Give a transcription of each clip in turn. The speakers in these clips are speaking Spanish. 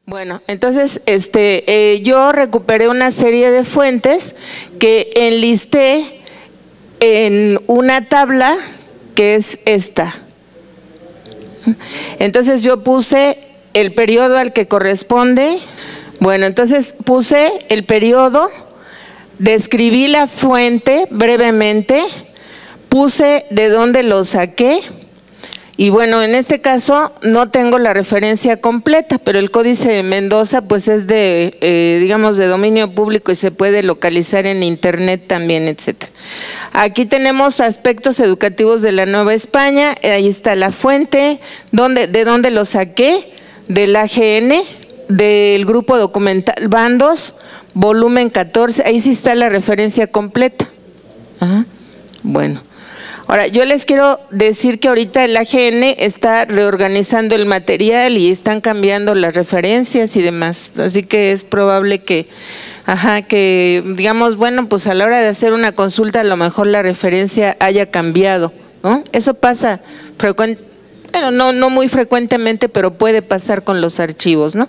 Bueno, entonces yo recuperé una serie de fuentes que enlisté en una tabla que es esta. Entonces yo puse el periodo al que corresponde. Bueno, entonces puse el periodo, describí la fuente brevemente, puse de dónde lo saqué. Y bueno, en este caso no tengo la referencia completa, pero el Códice de Mendoza pues es de, digamos, de dominio público y se puede localizar en internet también, etcétera. Aquí tenemos aspectos educativos de la Nueva España, ahí está la fuente, de dónde lo saqué, del AGN, del grupo documental Bandos, volumen 14, ahí sí está la referencia completa. Ajá. Bueno. Ahora, yo les quiero decir que ahorita el AGN está reorganizando el material y están cambiando las referencias y demás, así que es probable que, digamos, bueno, pues a la hora de hacer una consulta a lo mejor la referencia haya cambiado, ¿no? Eso pasa frecuentemente, bueno, no muy frecuentemente, pero puede pasar con los archivos, ¿no?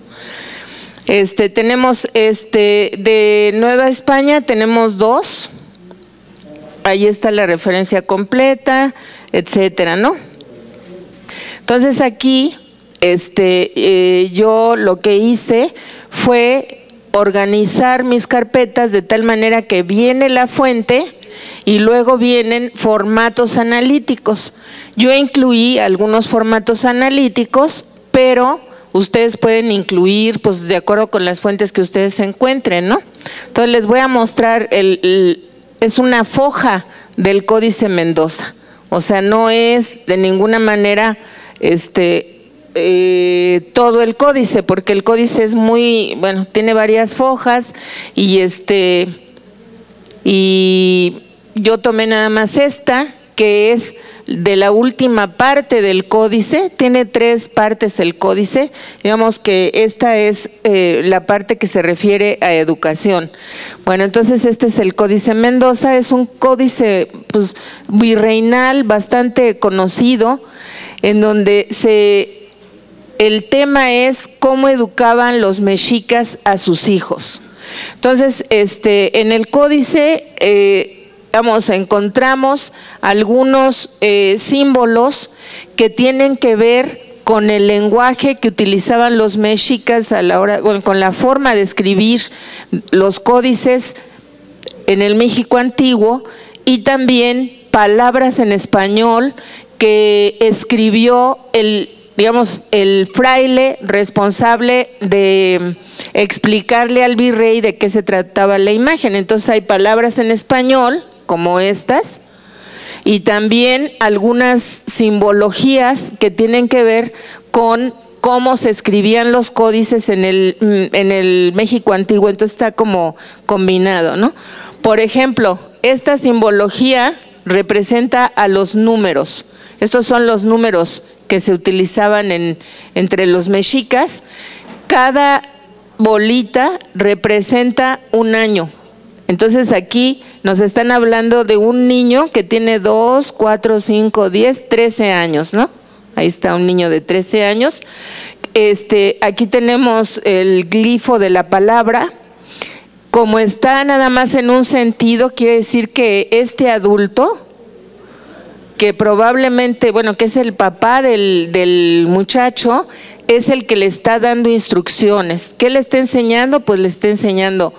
Tenemos de Nueva España, tenemos 2. Ahí está la referencia completa, etcétera, ¿no? Entonces aquí, yo lo que hice fue organizar mis carpetas de tal manera que viene la fuente y luego vienen formatos analíticos. Yo incluí algunos formatos analíticos, pero ustedes pueden incluir, pues, de acuerdo con las fuentes que ustedes encuentren, ¿no? Entonces les voy a mostrar es una foja del Códice Mendoza, o sea, no es de ninguna manera todo el códice, porque el códice es muy, bueno, tiene varias fojas y yo tomé nada más esta, que es de la última parte del códice, tiene 3 partes el códice, digamos que esta es la parte que se refiere a educación. Bueno, entonces este es el Códice Mendoza, es un códice pues virreinal bastante conocido, en donde el tema es cómo educaban los mexicas a sus hijos. Entonces, en el códice encontramos algunos símbolos que tienen que ver con el lenguaje que utilizaban los mexicas a la hora, bueno, con la forma de escribir los códices en el México antiguo, y también palabras en español que escribió el fraile responsable de explicarle al virrey de qué se trataba la imagen. Entonces hay palabras en español como estas, y también algunas simbologías que tienen que ver con cómo se escribían los códices en el México antiguo. Entonces está como combinado, ¿no? Por ejemplo, esta simbología representa a los números. Estos son los números que se utilizaban entre los mexicas. Cada bolita representa un año. Entonces aquí nos están hablando de un niño que tiene 2, 4, 5, 10, 13 años, ¿no? Ahí está un niño de 13 años. Aquí tenemos el glifo de la palabra. Como está nada más en un sentido, quiere decir que este adulto, que probablemente, bueno, que es el papá del muchacho, es el que le está dando instrucciones. ¿Qué le está enseñando? Pues le está enseñando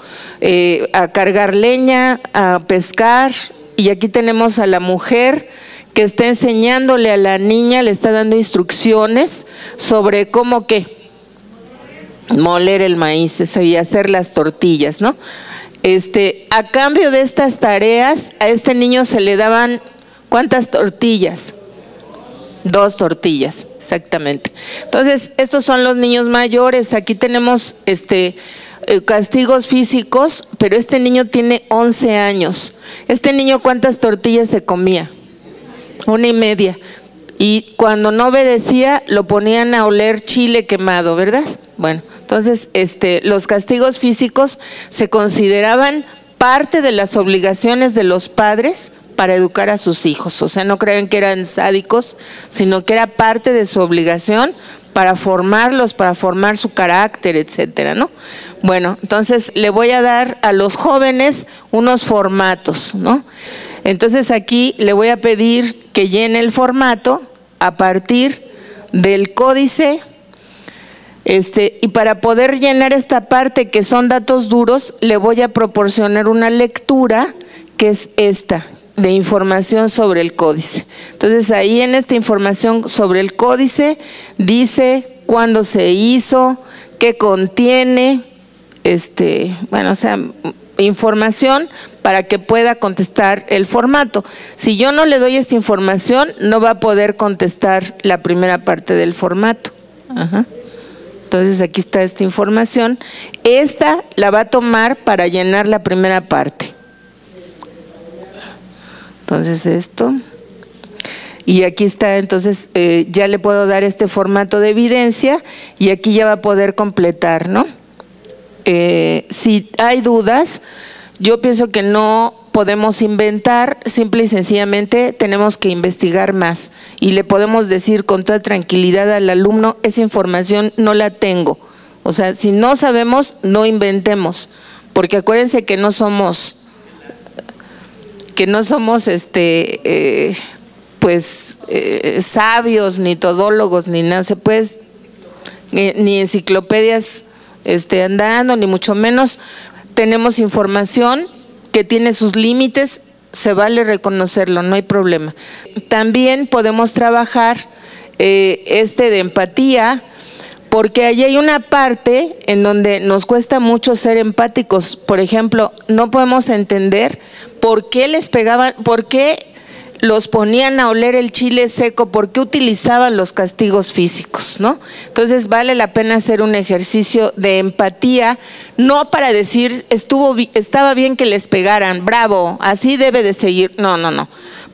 a cargar leña, a pescar, y aquí tenemos a la mujer que está enseñándole a la niña, le está dando instrucciones sobre cómo moler el maíz y hacer las tortillas, ¿no? A cambio de estas tareas, a este niño se le daban ¿cuántas tortillas? 2 tortillas, exactamente. Entonces, estos son los niños mayores. Aquí tenemos castigos físicos, pero este niño tiene 11 años. Este niño, ¿cuántas tortillas se comía? 1,5. Y cuando no obedecía, lo ponían a oler chile quemado, ¿verdad? Bueno, entonces los castigos físicos se consideraban parte de las obligaciones de los padres para educar a sus hijos. O sea, no crean que eran sádicos, sino que era parte de su obligación para formarlos, para formar su carácter, etcétera, ¿no? Bueno, entonces le voy a dar a los jóvenes unos formatos, ¿no? Entonces aquí le voy a pedir que llene el formato a partir del códice, y para poder llenar esta parte que son datos duros, le voy a proporcionar una lectura que es esta, de información sobre el códice. Entonces ahí en esta información sobre el códice dice cuándo se hizo, qué contiene, bueno, o sea, información para que pueda contestar el formato. Si yo no le doy esta información, no va a poder contestar la primera parte del formato. Ajá. Entonces aquí está esta información. Esta la va a tomar para llenar la primera parte. Entonces esto. Y aquí está, entonces ya le puedo dar este formato de evidencia y aquí ya va a poder completar, ¿no? Si hay dudas, yo pienso que no podemos inventar, simple y sencillamente tenemos que investigar más y le podemos decir con toda tranquilidad al alumno, esa información no la tengo. O sea, si no sabemos, no inventemos, porque acuérdense que no somos sabios, ni todólogos, ni nada, se puede, ni enciclopedias andando, ni mucho menos. Tenemos información que tiene sus límites, se vale reconocerlo, no hay problema. También podemos trabajar de empatía, porque allí hay una parte en donde nos cuesta mucho ser empáticos. Por ejemplo, no podemos entender por qué les pegaban, por qué los ponían a oler el chile seco, por qué utilizaban los castigos físicos, ¿no? Entonces vale la pena hacer un ejercicio de empatía, no para decir estaba bien que les pegaran, bravo, así debe de seguir, no,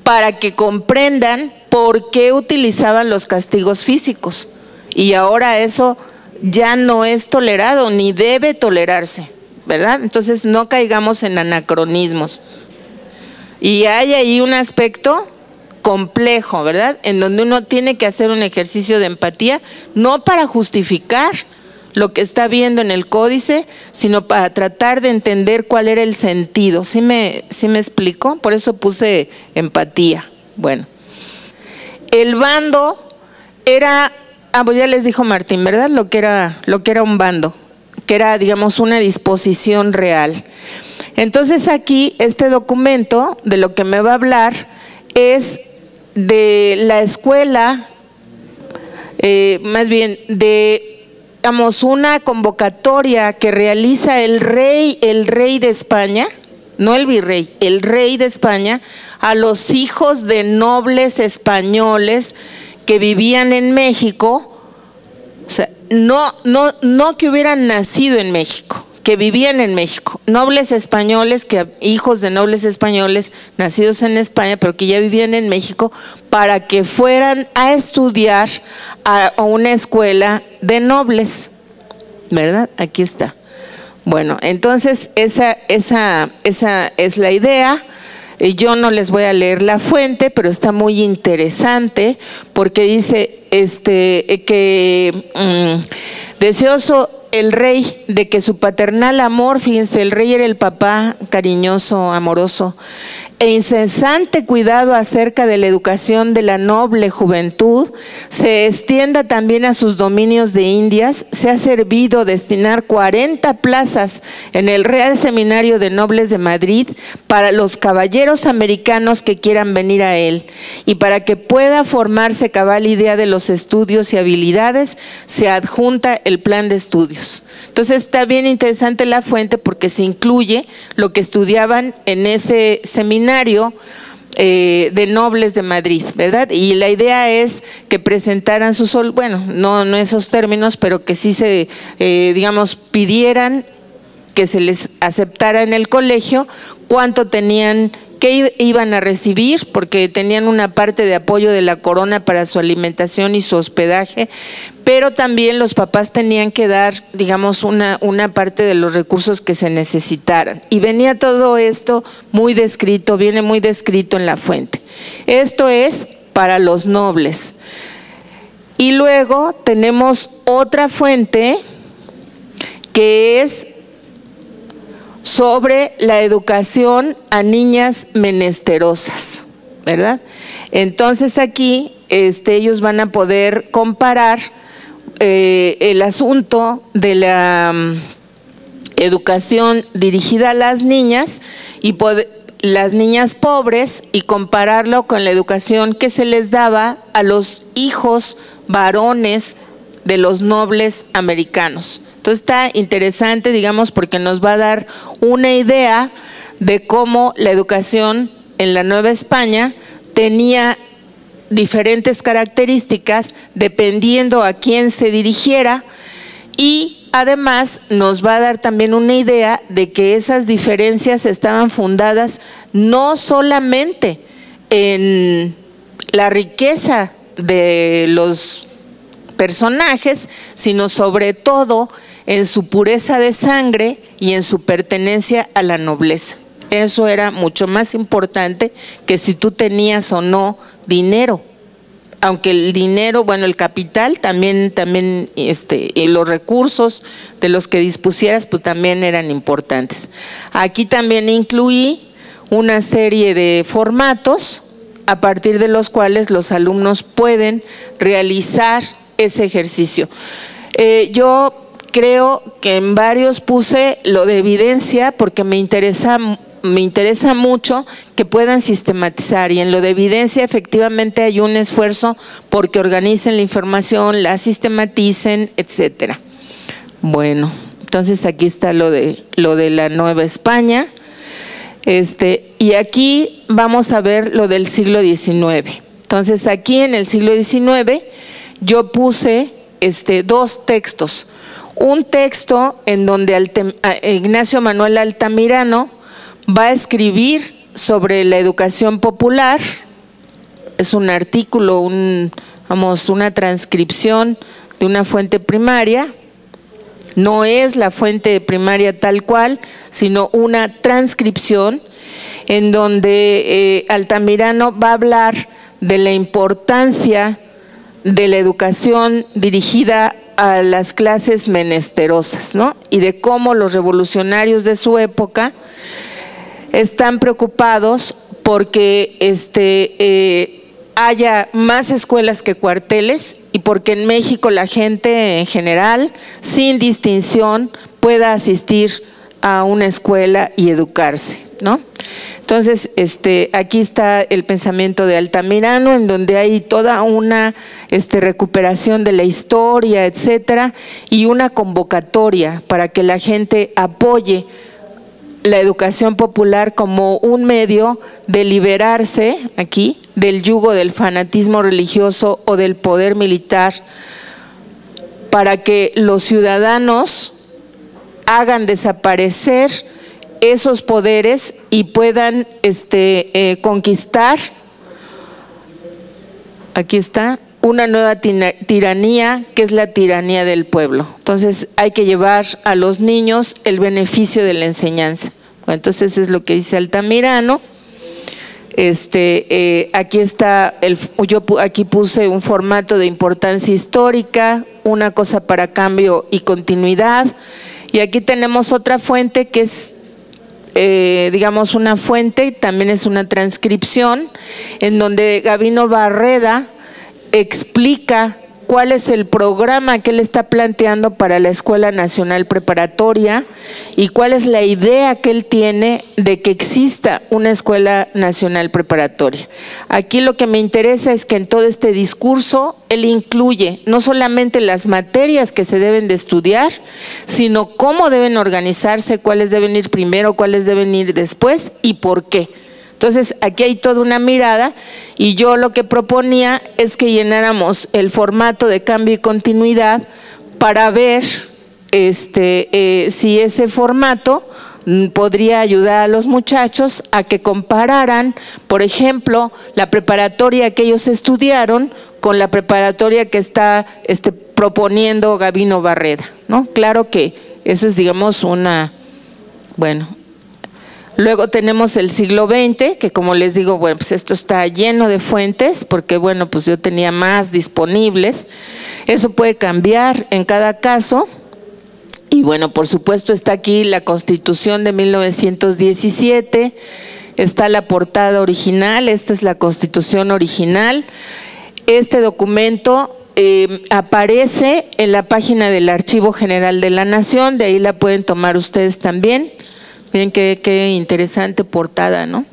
para que comprendan por qué utilizaban los castigos físicos. Y ahora eso ya no es tolerado, ni debe tolerarse, ¿verdad? Entonces no caigamos en anacronismos. Y hay ahí un aspecto complejo, ¿verdad? En donde uno tiene que hacer un ejercicio de empatía, no para justificar lo que está viendo en el códice, sino para tratar de entender cuál era el sentido. ¿Sí me explico? Por eso puse empatía. Bueno, el bando era, pues ya les dijo Martín, ¿verdad? Lo que era un bando, que era, digamos, una disposición real. Entonces aquí este documento de lo que me va a hablar es de la escuela, más bien de, digamos, una convocatoria que realiza el rey de España, no el virrey, el rey de España, a los hijos de nobles españoles que vivían en México, o sea, no que hubieran nacido en México, que vivían en México, nobles españoles, hijos de nobles españoles nacidos en España, pero que ya vivían en México, para que fueran a estudiar a una escuela de nobles, ¿verdad? Aquí está. Bueno, entonces esa es la idea. Yo no les voy a leer la fuente, pero está muy interesante porque dice que deseoso el rey de que su paternal amor, fíjense, el rey era el papá cariñoso, amoroso, e incesante cuidado acerca de la educación de la noble juventud se extienda también a sus dominios de Indias, se ha servido destinar 40 plazas en el Real Seminario de Nobles de Madrid para los caballeros americanos que quieran venir a él, y para que pueda formarse cabal idea de los estudios y habilidades se adjunta el plan de estudios. Entonces está bien interesante la fuente porque se incluye lo que estudiaban en ese seminario de nobles de Madrid, ¿verdad? Y la idea es que presentaran bueno, no esos términos, pero que sí se, digamos, pidieran que se les aceptara en el colegio cuánto tenían, que iban a recibir, porque tenían una parte de apoyo de la corona para su alimentación y su hospedaje, pero también los papás tenían que dar, digamos, una parte de los recursos que se necesitaran. Y venía todo esto muy descrito, viene muy descrito en la fuente. Esto es para los nobles. Y luego tenemos otra fuente que es sobre la educación a niñas menesterosas, ¿verdad? Entonces aquí ellos van a poder comparar el asunto de la educación dirigida a las niñas y las niñas pobres, y compararlo con la educación que se les daba a los hijos varones de los nobles americanos. Entonces está interesante, digamos, porque nos va a dar una idea de cómo la educación en la Nueva España tenía diferentes características dependiendo a quién se dirigiera, y además nos va a dar también una idea de que esas diferencias estaban fundadas no solamente en la riqueza de los personajes, sino sobre todo en su pureza de sangre y en su pertenencia a la nobleza. Eso era mucho más importante que si tú tenías o no dinero. Aunque el dinero, bueno, el capital también y los recursos de los que dispusieras, pues también eran importantes. Aquí también incluí una serie de formatos a partir de los cuales los alumnos pueden realizar ese ejercicio. Yo creo que en varios puse lo de evidencia porque me interesa mucho que puedan sistematizar, y en lo de evidencia efectivamente hay un esfuerzo porque organicen la información, la sistematicen, etcétera. Bueno, entonces aquí está lo de la Nueva España, y aquí vamos a ver lo del siglo XIX. Entonces aquí en el siglo XIX yo puse dos textos. Un texto en donde Ignacio Manuel Altamirano va a escribir sobre la educación popular. Es un artículo, una transcripción de una fuente primaria. No es la fuente primaria tal cual, sino una transcripción en donde Altamirano va a hablar de la importancia de la educación dirigida a las clases menesterosas, ¿no? Y de cómo los revolucionarios de su época están preocupados porque haya más escuelas que cuarteles, y porque en México la gente en general, sin distinción, pueda asistir a una escuela y educarse, ¿no? Entonces, aquí está el pensamiento de Altamirano, en donde hay toda una recuperación de la historia, etcétera, y una convocatoria para que la gente apoye la educación popular como un medio de liberarse aquí del yugo del fanatismo religioso o del poder militar, para que los ciudadanos hagan desaparecer esos poderes y puedan conquistar, aquí está, una nueva tiranía, que es la tiranía del pueblo. Entonces hay que llevar a los niños el beneficio de la enseñanza. Bueno, entonces es lo que dice Altamirano. Aquí está, yo aquí puse un formato de importancia histórica, una cosa para cambio y continuidad, y aquí tenemos otra fuente que es digamos una fuente, también es una transcripción, en donde Gabino Barreda explica cuál es el programa que él está planteando para la Escuela Nacional Preparatoria y cuál es la idea que él tiene de que exista una Escuela Nacional Preparatoria. Aquí lo que me interesa es que en todo este discurso él incluye no solamente las materias que se deben de estudiar, sino cómo deben organizarse, cuáles deben ir primero, cuáles deben ir después y por qué. Entonces aquí hay toda una mirada, y yo lo que proponía es que llenáramos el formato de cambio y continuidad para ver si ese formato podría ayudar a los muchachos a que compararan, por ejemplo, la preparatoria que ellos estudiaron con la preparatoria que está proponiendo Gabino Barreda, ¿no? Claro que eso es, digamos, bueno, Luego tenemos el siglo XX, que como les digo, bueno, pues esto está lleno de fuentes, porque bueno, pues yo tenía más disponibles. Eso puede cambiar en cada caso. Y bueno, por supuesto está aquí la Constitución de 1917, está la portada original, esta es la Constitución original. Este documento aparece en la página del Archivo General de la Nación, de ahí la pueden tomar ustedes también. Miren qué interesante portada, ¿no?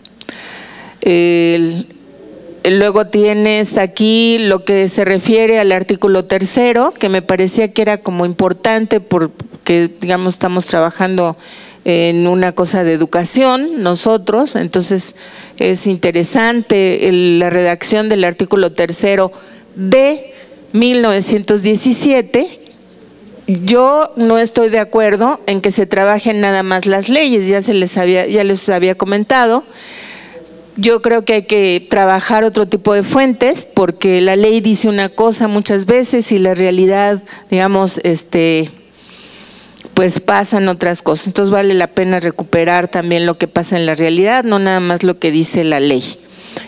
Luego tienes aquí lo que se refiere al artículo 3º, que me parecía que era como importante porque, digamos, estamos trabajando en una cosa de educación nosotros, entonces es interesante la redacción del artículo 3º de 1917. Yo no estoy de acuerdo en que se trabajen nada más las leyes, ya les había comentado. Yo creo que hay que trabajar otro tipo de fuentes, porque la ley dice una cosa muchas veces y la realidad, digamos, pues pasan otras cosas. Entonces vale la pena recuperar también lo que pasa en la realidad, no nada más lo que dice la ley.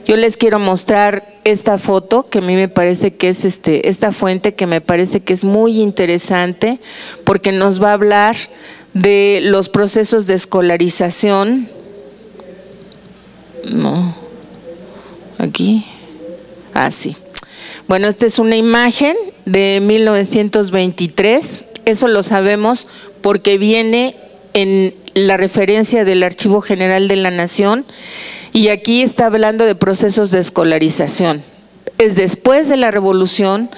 Yo les quiero mostrar esta foto que a mí me parece que es esta fuente que me parece que es muy interesante, porque nos va a hablar de los procesos de escolarización. No, aquí, sí. Bueno, esta es una imagen de 1923, eso lo sabemos porque viene en la referencia del Archivo General de la Nación. Y aquí está hablando de procesos de escolarización. Es después de la Revolución,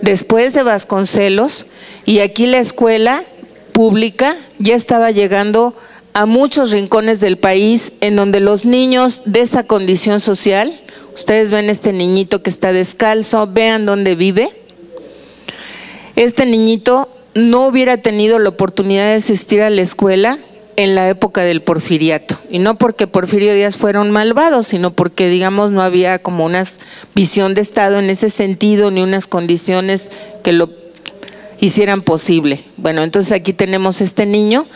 después de Vasconcelos, y aquí la escuela pública ya estaba llegando a muchos rincones del país en donde los niños de esa condición social, ustedes ven este niñito que está descalzo, vean dónde vive. Este niñito no hubiera tenido la oportunidad de asistir a la escuela en la época del porfiriato, y no porque Porfirio Díaz fuera un malvado, sino porque, digamos, no había como una visión de Estado en ese sentido, ni unas condiciones que lo hicieran posible. Bueno, entonces aquí tenemos este niño.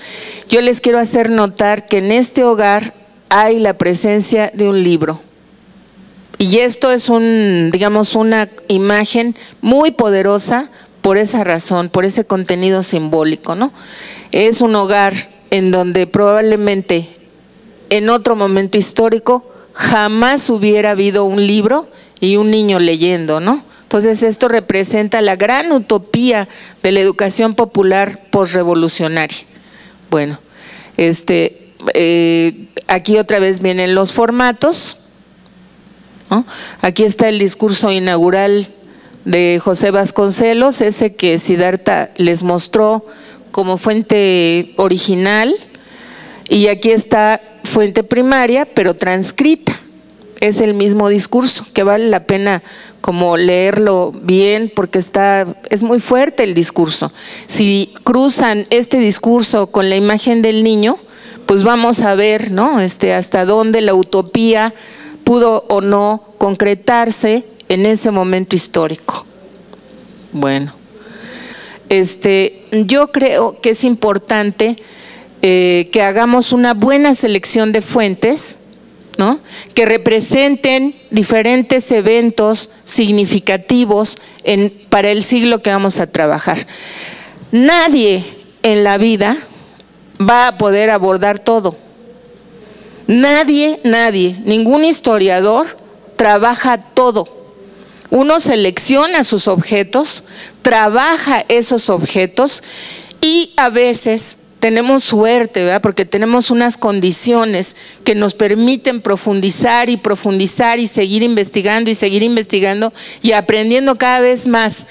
Yo les quiero hacer notar que en este hogar hay la presencia de un libro, y esto es digamos, una imagen muy poderosa por esa razón, por ese contenido simbólico, ¿no? Es un hogar en donde probablemente en otro momento histórico jamás hubiera habido un libro y un niño leyendo, ¿no? Entonces esto representa la gran utopía de la educación popular posrevolucionaria. Bueno, aquí otra vez vienen los formatos, ¿no? Aquí está el discurso inaugural de José Vasconcelos, ese que Siddhartha les mostró como fuente original, y aquí está fuente primaria, pero transcrita. Es el mismo discurso, que vale la pena como leerlo bien, porque es muy fuerte el discurso. Si cruzan este discurso con la imagen del niño, pues vamos a ver, ¿no? Hasta dónde la utopía pudo o no concretarse en ese momento histórico. Bueno. Yo creo que es importante que hagamos una buena selección de fuentes, ¿no? Que representen diferentes eventos significativos para el siglo que vamos a trabajar. Nadie en la vida va a poder abordar todo. Nadie, ningún historiador trabaja todo. Uno selecciona sus objetos, trabaja esos objetos, y a veces tenemos suerte, ¿verdad? Porque tenemos unas condiciones que nos permiten profundizar y seguir investigando y aprendiendo cada vez más.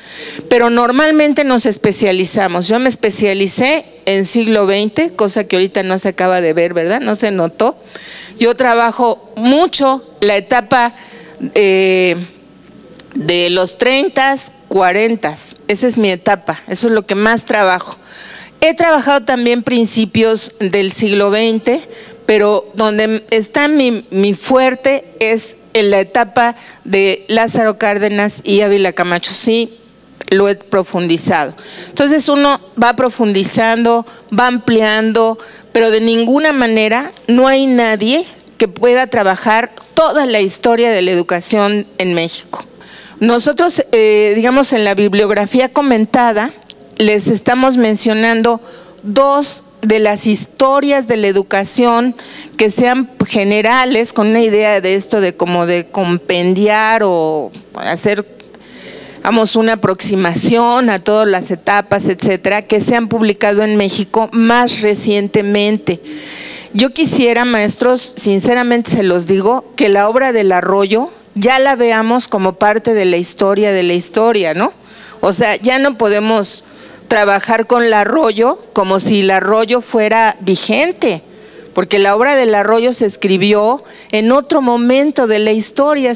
Pero normalmente nos especializamos. Yo me especialicé en siglo XX, cosa que ahorita no se acaba de ver, ¿verdad? No se notó. Yo trabajo mucho la etapa de los 30, 40, esa es mi etapa, eso es lo que más trabajo. He trabajado también principios del siglo XX, pero donde está mi fuerte es en la etapa de Lázaro Cárdenas y Ávila Camacho. Sí, lo he profundizado. Entonces uno va profundizando, va ampliando, pero de ninguna manera no hay nadie que pueda trabajar toda la historia de la educación en México. Nosotros, digamos, en la bibliografía comentada, les estamos mencionando dos de las historias de la educación que sean generales, con una idea de esto de como de compendiar o hacer, vamos, una aproximación a todas las etapas, etcétera, que se han publicado en México más recientemente. Yo quisiera, maestros, sinceramente se los digo, que la obra del Arroyo ya la veamos como parte de la historia, ¿no? O sea, ya no podemos trabajar con el Arroyo como si el Arroyo fuera vigente, porque la obra del Arroyo se escribió en otro momento de la historia,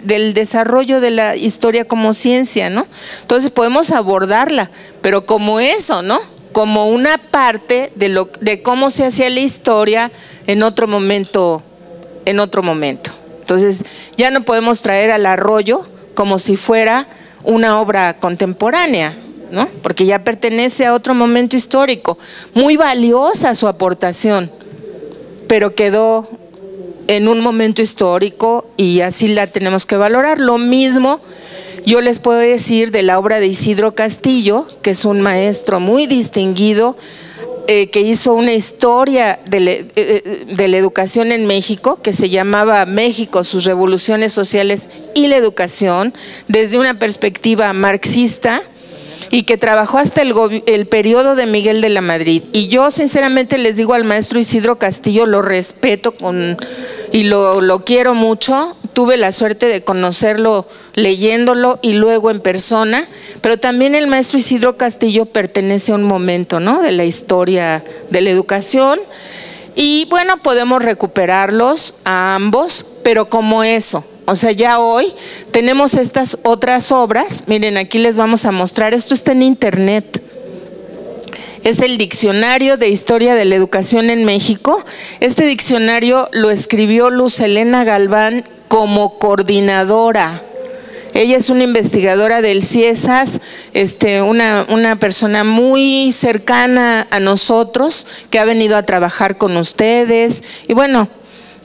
del desarrollo de la historia como ciencia, ¿no? Entonces podemos abordarla, pero como eso, ¿no? Como una parte de cómo se hacía la historia en otro momento. Entonces ya no podemos traer al Arroyo como si fuera una obra contemporánea, ¿no? Porque ya pertenece a otro momento histórico. Muy valiosa su aportación, pero quedó en un momento histórico y así la tenemos que valorar. Lo mismo yo les puedo decir de la obra de Isidro Castillo, que es un maestro muy distinguido, que hizo una historia de la educación en México, que se llamaba México, sus revoluciones sociales y la educación, desde una perspectiva marxista, y que trabajó hasta el periodo de Miguel de la Madrid. Y yo sinceramente les digo al maestro Isidro Castillo, lo respeto y lo quiero mucho. Tuve la suerte de conocerlo leyéndolo y luego en persona, pero también el maestro Isidro Castillo pertenece a un momento, ¿no?, de la historia de la educación. Y bueno, podemos recuperarlos a ambos, pero como eso. O sea, ya hoy tenemos estas otras obras. Miren, aquí les vamos a mostrar, esto está en internet. Es el Diccionario de Historia de la Educación en México. Este diccionario lo escribió Luz Helena Galván como coordinadora. Ella es una investigadora del CIESAS, una persona muy cercana a nosotros, que ha venido a trabajar con ustedes. Y bueno,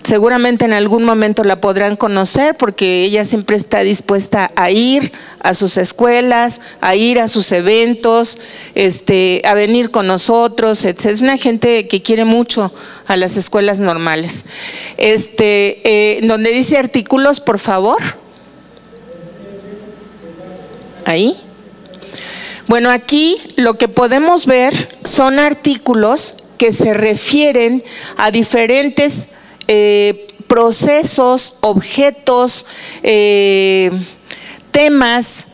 seguramente en algún momento la podrán conocer, porque ella siempre está dispuesta a ir a sus escuelas, a ir a sus eventos, a venir con nosotros, etc. Es una gente que quiere mucho a las escuelas normales. Donde dice artículos, por favor. Ahí. Bueno, aquí lo que podemos ver son artículos que se refieren a diferentes procesos, objetos, temas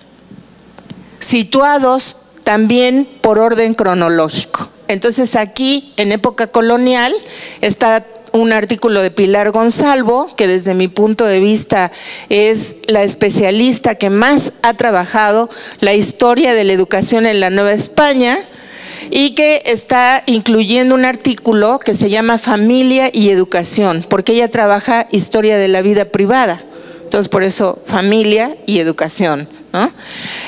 situados también por orden cronológico. Entonces aquí en época colonial está un artículo de Pilar Gonzalvo, que desde mi punto de vista es la especialista que más ha trabajado la historia de la educación en la Nueva España, y que está incluyendo un artículo que se llama Familia y Educación, porque ella trabaja historia de la vida privada. Entonces, por eso, familia y educación, ¿no?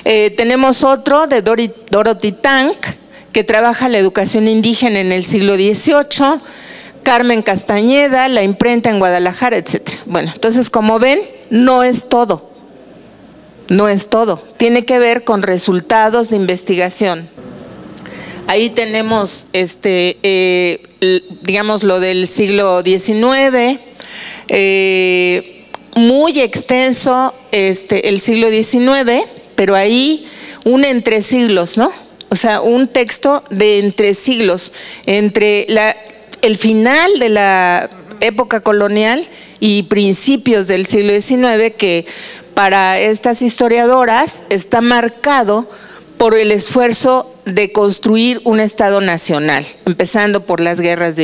Tenemos otro de Dorothy Tang, que trabaja la educación indígena en el siglo XVIII, Carmen Castañeda, la imprenta en Guadalajara, etc. Bueno, entonces, como ven, no es todo. No es todo. Tiene que ver con resultados de investigación. Ahí tenemos, digamos, lo del siglo XIX, muy extenso el siglo XIX, pero ahí un entre siglos, ¿no? O sea, un texto de entre siglos, entre el final de la época colonial y principios del siglo XIX, que para estas historiadoras está marcado por el esfuerzo de construir un Estado nacional, empezando por las guerras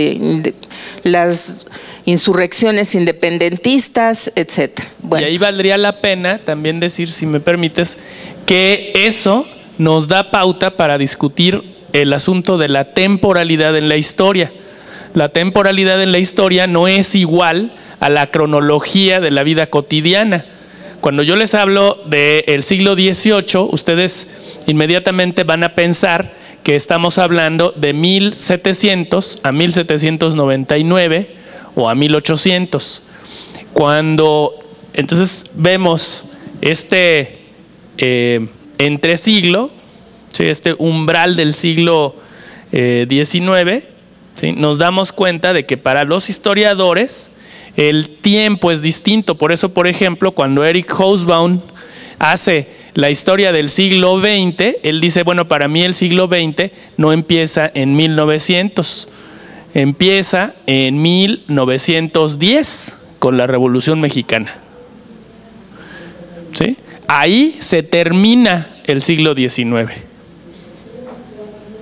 las insurrecciones independentistas, etcétera. Bueno. Y ahí valdría la pena también decir, si me permites, que eso nos da pauta para discutir el asunto de la temporalidad en la historia. La temporalidad en la historia no es igual a la cronología de la vida cotidiana. Cuando yo les hablo del siglo XVIII, ustedes inmediatamente van a pensar que estamos hablando de 1700 a 1799 o a 1800. Cuando entonces vemos este entresiglo, ¿sí?, este umbral del siglo XIX, ¿sí?, nos damos cuenta de que para los historiadores el tiempo es distinto. Por eso, por ejemplo, cuando Eric Hobsbawm hace la historia del siglo XX, él dice, bueno, para mí el siglo XX no empieza en 1900, empieza en 1910 con la Revolución Mexicana. ¿Sí? Ahí se termina el siglo XIX.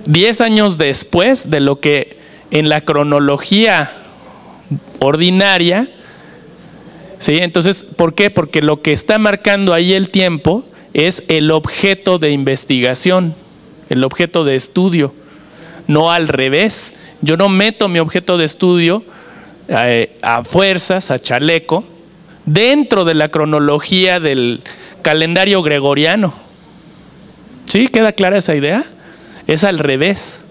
10 años después de lo que en la cronología ordinaria, ¿sí? Entonces, ¿por qué? Porque lo que está marcando ahí el tiempo es el objeto de investigación, el objeto de estudio, no al revés. Yo no meto mi objeto de estudio a fuerzas, a chaleco, dentro de la cronología del calendario gregoriano. ¿Sí? ¿Queda clara esa idea? Es al revés.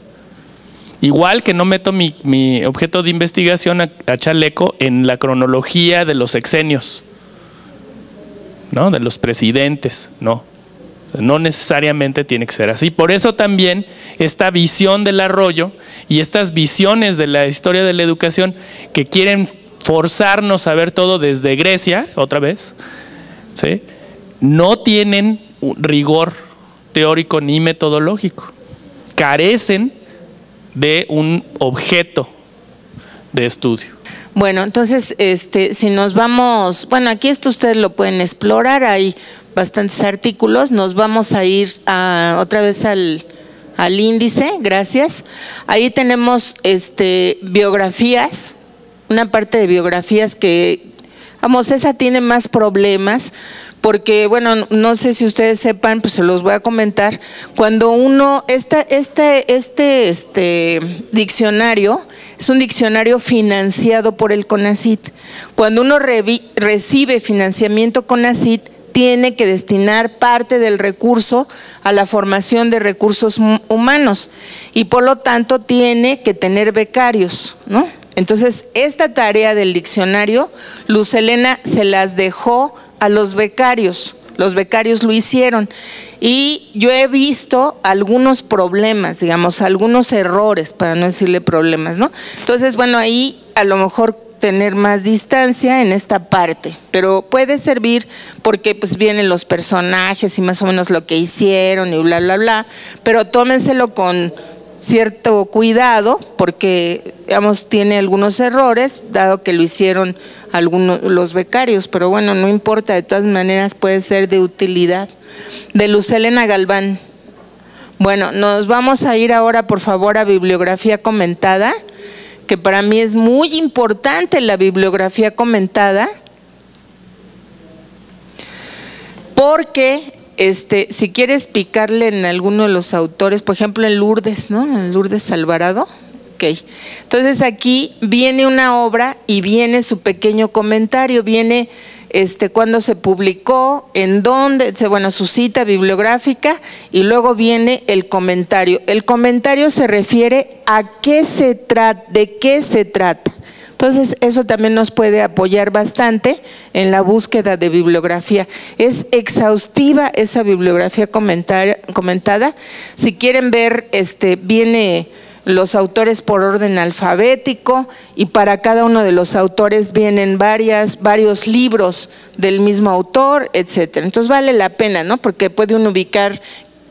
Igual que no meto mi objeto de investigación a chaleco en la cronología de los sexenios, ¿no?, de los presidentes, no necesariamente tiene que ser así. Por eso también esta visión del Arroyo y estas visiones de la historia de la educación que quieren forzarnos a ver todo desde Grecia, otra vez, ¿sí?, no tienen rigor teórico ni metodológico, carecen de un objeto de estudio. Bueno, entonces, si nos vamos, bueno, aquí esto ustedes lo pueden explorar, hay bastantes artículos, nos vamos a ir otra vez al índice, gracias. Ahí tenemos biografías, una parte de biografías que, vamos, esa tiene más problemas, porque, bueno, no sé si ustedes sepan, pues se los voy a comentar. Cuando uno, este diccionario es un diccionario financiado por el CONACYT. Cuando uno recibe financiamiento CONACYT, tiene que destinar parte del recurso a la formación de recursos humanos y por lo tanto tiene que tener becarios, ¿no? Entonces, esta tarea del diccionario, Luz Helena se las dejó a los becarios lo hicieron y yo he visto algunos problemas, digamos, algunos errores, para no decirle problemas, ¿no? Entonces, bueno, ahí a lo mejor tener más distancia en esta parte, pero puede servir porque pues vienen los personajes y más o menos lo que hicieron y bla, bla, bla, pero tómenselo con cierto cuidado porque, digamos, tiene algunos errores, dado que lo hicieron los becarios, pero bueno, no importa, de todas maneras puede ser de utilidad. De Luz Helena Galván. Bueno, nos vamos a ir ahora, por favor, a bibliografía comentada, que para mí es muy importante la bibliografía comentada, porque si quieres picarle en alguno de los autores, por ejemplo en Lourdes, ¿no?, en Lourdes Alvarado, ok. Entonces aquí viene una obra y viene su pequeño comentario, viene cuándo se publicó, en dónde, bueno, su cita bibliográfica y luego viene el comentario. El comentario se refiere a qué se trata, de qué se trata. Entonces, eso también nos puede apoyar bastante en la búsqueda de bibliografía. Es exhaustiva esa bibliografía comentada. Si quieren ver, viene los autores por orden alfabético y para cada uno de los autores vienen varios libros del mismo autor, etcétera. Entonces vale la pena, ¿no?, porque puede uno ubicar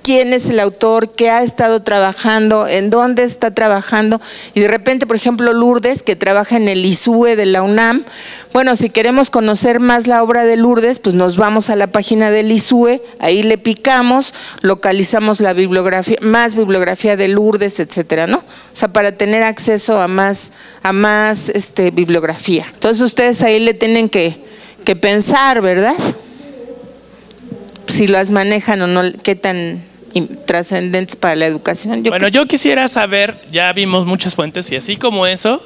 quién es el autor, qué ha estado trabajando, en dónde está trabajando y de repente, por ejemplo, Lourdes, que trabaja en el ISUE de la UNAM. Bueno, si queremos conocer más la obra de Lourdes, pues nos vamos a la página del ISUE, ahí le picamos, localizamos la bibliografía, más bibliografía de Lourdes, etcétera, ¿no? O sea, para tener acceso a más bibliografía. Entonces ustedes ahí le tienen que pensar, ¿verdad? Si las manejan o no, qué tan trascendentes para la educación. Yo quisiera saber, ya vimos muchas fuentes y así como eso,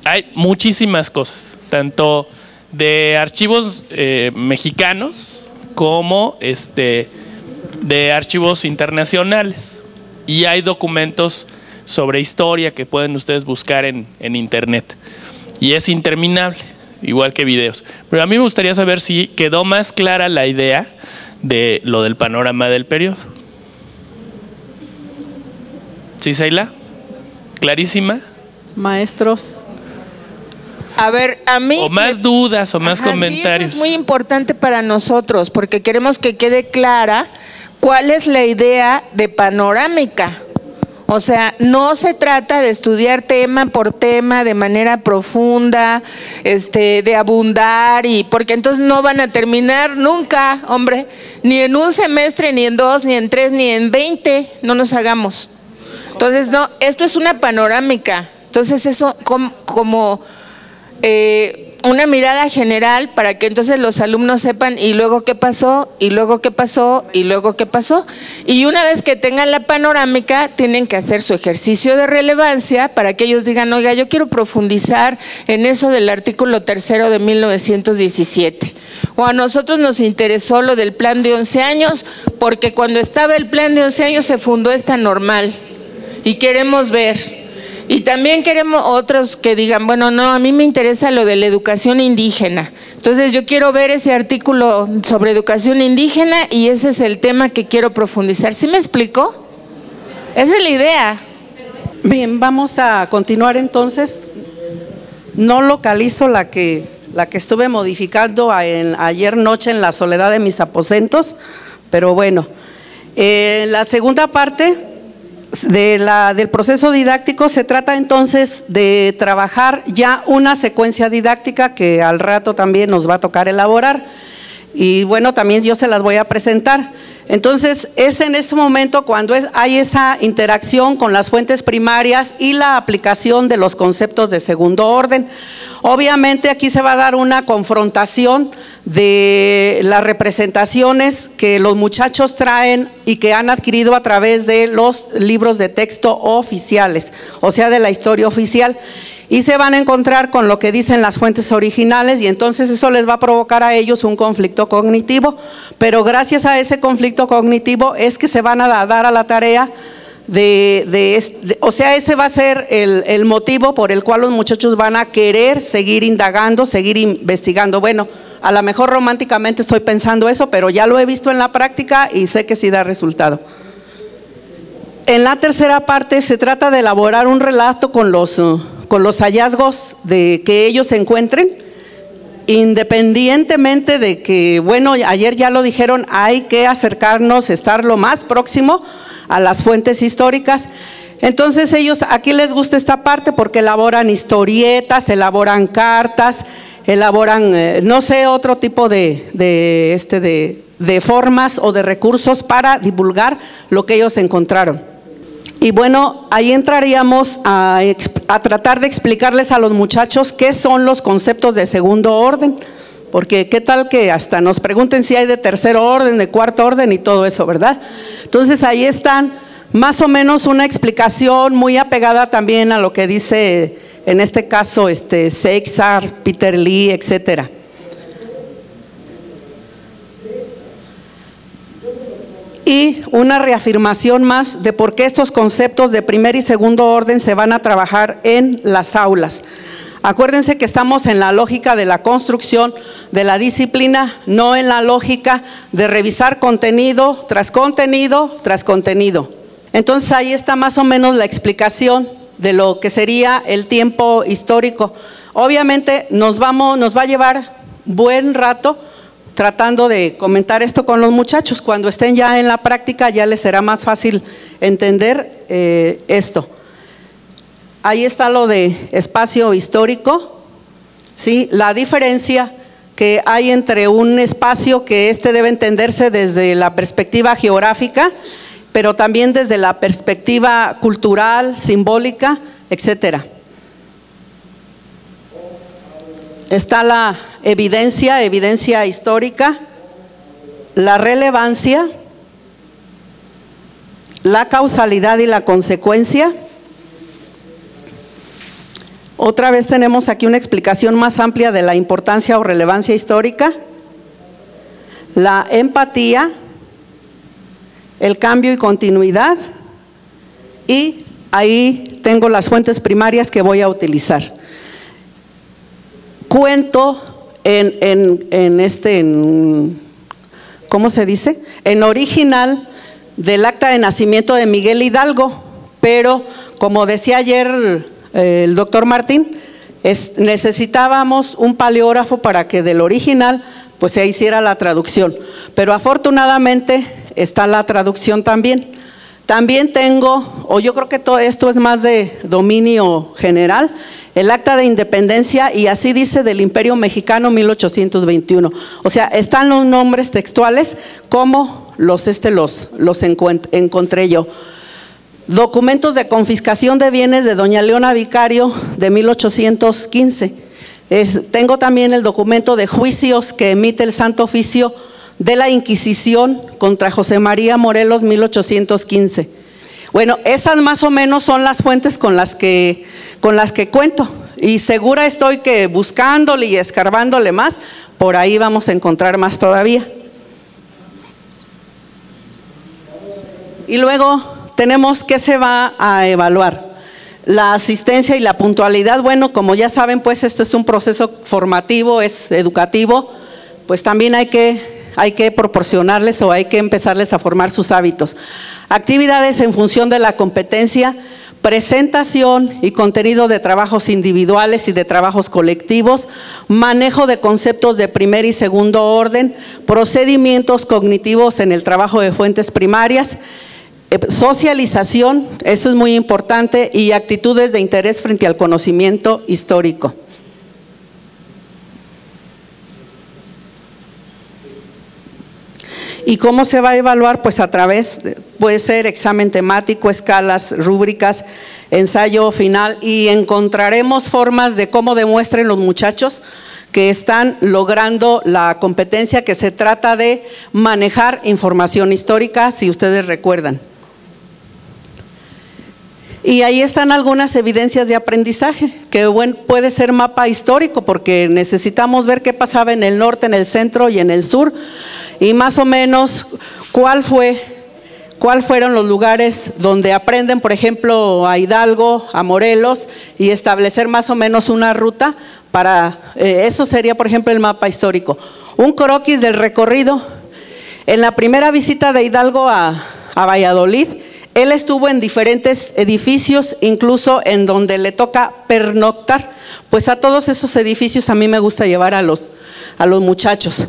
hay muchísimas cosas, tanto de archivos mexicanos como de archivos internacionales. Y hay documentos sobre historia que pueden ustedes buscar en internet. Y es interminable, igual que videos. Pero a mí me gustaría saber si quedó más clara la idea de lo del panorama del periodo. ¿Sí, Seila? ¿Clarísima? Maestros. A ver, a mí… O más dudas o más comentarios. Sí, eso es muy importante para nosotros porque queremos que quede clara cuál es la idea de panorámica. O sea, no se trata de estudiar tema por tema de manera profunda, de abundar, porque entonces no van a terminar nunca, hombre, ni en un semestre, ni en 2, ni en 3, ni en 20, no nos hagamos. Entonces, no, esto es una panorámica. Entonces, eso como una mirada general para que entonces los alumnos sepan y luego qué pasó, y luego qué pasó, y luego qué pasó. Y una vez que tengan la panorámica, tienen que hacer su ejercicio de relevancia para que ellos digan, oiga, yo quiero profundizar en eso del artículo 3º de 1917. O a nosotros nos interesó lo del plan de 11 años, porque cuando estaba el plan de 11 años se fundó esta normal. Y queremos ver. Y también queremos otros que digan, bueno, no, a mí me interesa lo de la educación indígena. Entonces yo quiero ver ese artículo sobre educación indígena y ese es el tema que quiero profundizar. ¿Sí me explico? Esa es la idea. Bien, vamos a continuar entonces. No localizo la que estuve modificando ayer noche en la soledad de mis aposentos, pero bueno. La segunda parte del proceso didáctico se trata entonces de trabajar ya una secuencia didáctica que al rato también nos va a tocar elaborar y bueno, también yo se las voy a presentar. Entonces es en este momento cuando hay esa interacción con las fuentes primarias y la aplicación de los conceptos de segundo orden. Obviamente aquí se va a dar una confrontación de las representaciones que los muchachos traen y que han adquirido a través de los libros de texto oficiales, o sea, de la historia oficial. Y se van a encontrar con lo que dicen las fuentes originales y entonces eso les va a provocar a ellos un conflicto cognitivo, pero gracias a ese conflicto cognitivo es que se van a dar a la tarea o sea, ese va a ser el motivo por el cual los muchachos van a querer seguir indagando, seguir investigando. Bueno, a lo mejor románticamente estoy pensando eso, pero ya lo he visto en la práctica y sé que sí da resultado. En la tercera parte se trata de elaborar un relato con los hallazgos que ellos encuentren, independientemente de que, bueno, ayer ya lo dijeron, hay que acercarnos, estar lo más próximo a las fuentes históricas. Entonces ellos, aquí les gusta esta parte porque elaboran historietas, elaboran cartas, elaboran, no sé, otro tipo de formas o de recursos para divulgar lo que ellos encontraron. Y bueno, ahí entraríamos a tratar de explicarles a los muchachos qué son los conceptos de segundo orden, porque qué tal que hasta nos pregunten si hay de tercer orden, de cuarto orden y todo eso, ¿verdad? Entonces ahí están más o menos una explicación muy apegada también a lo que dice en este caso Seixar, Peter Lee, etcétera. Y una reafirmación más de por qué estos conceptos de primer y segundo orden se van a trabajar en las aulas. Acuérdense que estamos en la lógica de la construcción de la disciplina, no en la lógica de revisar contenido tras contenido tras contenido. Entonces ahí está más o menos la explicación de lo que sería el tiempo histórico. Obviamente nos va a llevar buen rato tratando de comentar esto con los muchachos. Cuando estén ya en la práctica ya les será más fácil entender esto. Ahí está lo de espacio histórico, ¿sí? La diferencia que hay entre un espacio que debe entenderse desde la perspectiva geográfica, pero también desde la perspectiva cultural, simbólica, etcétera. Está la evidencia histórica, la relevancia, la causalidad y la consecuencia, Otra vez tenemos aquí una explicación más amplia de la importancia o relevancia histórica, la empatía, el cambio y continuidad, y ahí tengo las fuentes primarias que voy a utilizar. Cuento ¿cómo se dice? En original del acta de nacimiento de Miguel Hidalgo, pero como decía ayer el doctor Martín, necesitábamos un paleógrafo para que del original pues se hiciera la traducción, pero afortunadamente está la traducción también. También tengo, o yo creo que todo esto es más de dominio general, el acta de independencia, y así dice, del Imperio Mexicano 1821. O sea, están los nombres textuales como los encontré yo. Documentos de confiscación de bienes de doña Leona Vicario de 1815. Tengo también el documento de juicios que emite el Santo Oficio de la Inquisición contra José María Morelos 1815. Bueno, esas más o menos son las fuentes con las que cuento, y segura estoy que buscándole y escarbándole más, por ahí vamos a encontrar más todavía. Y luego tenemos qué se va a evaluar. La asistencia y la puntualidad. Bueno, como ya saben, pues esto es un proceso formativo, es educativo, pues también hay que proporcionarles o hay que empezarles a formar sus hábitos. Actividades en función de la competencia, presentación y contenido de trabajos individuales y de trabajos colectivos, manejo de conceptos de primer y segundo orden, procedimientos cognitivos en el trabajo de fuentes primarias, socialización, eso es muy importante, y actitudes de interés frente al conocimiento histórico. ¿Y cómo se va a evaluar? Pues a través, puede ser examen temático, escalas, rúbricas, ensayo final, y encontraremos formas de cómo demuestren los muchachos que están logrando la competencia, que se trata de manejar información histórica, si ustedes recuerdan. Y ahí están algunas evidencias de aprendizaje, que puede ser mapa histórico, porque necesitamos ver qué pasaba en el norte, en el centro y en el sur, y más o menos cuál fueron los lugares donde aprenden, por ejemplo, a Hidalgo, a Morelos, y establecer más o menos una ruta para, eso sería por ejemplo el mapa histórico. Un croquis del recorrido. En la primera visita de Hidalgo a Valladolid, él estuvo en diferentes edificios, incluso en donde le toca pernoctar. Pues a todos esos edificios a mí me gusta llevar a los muchachos.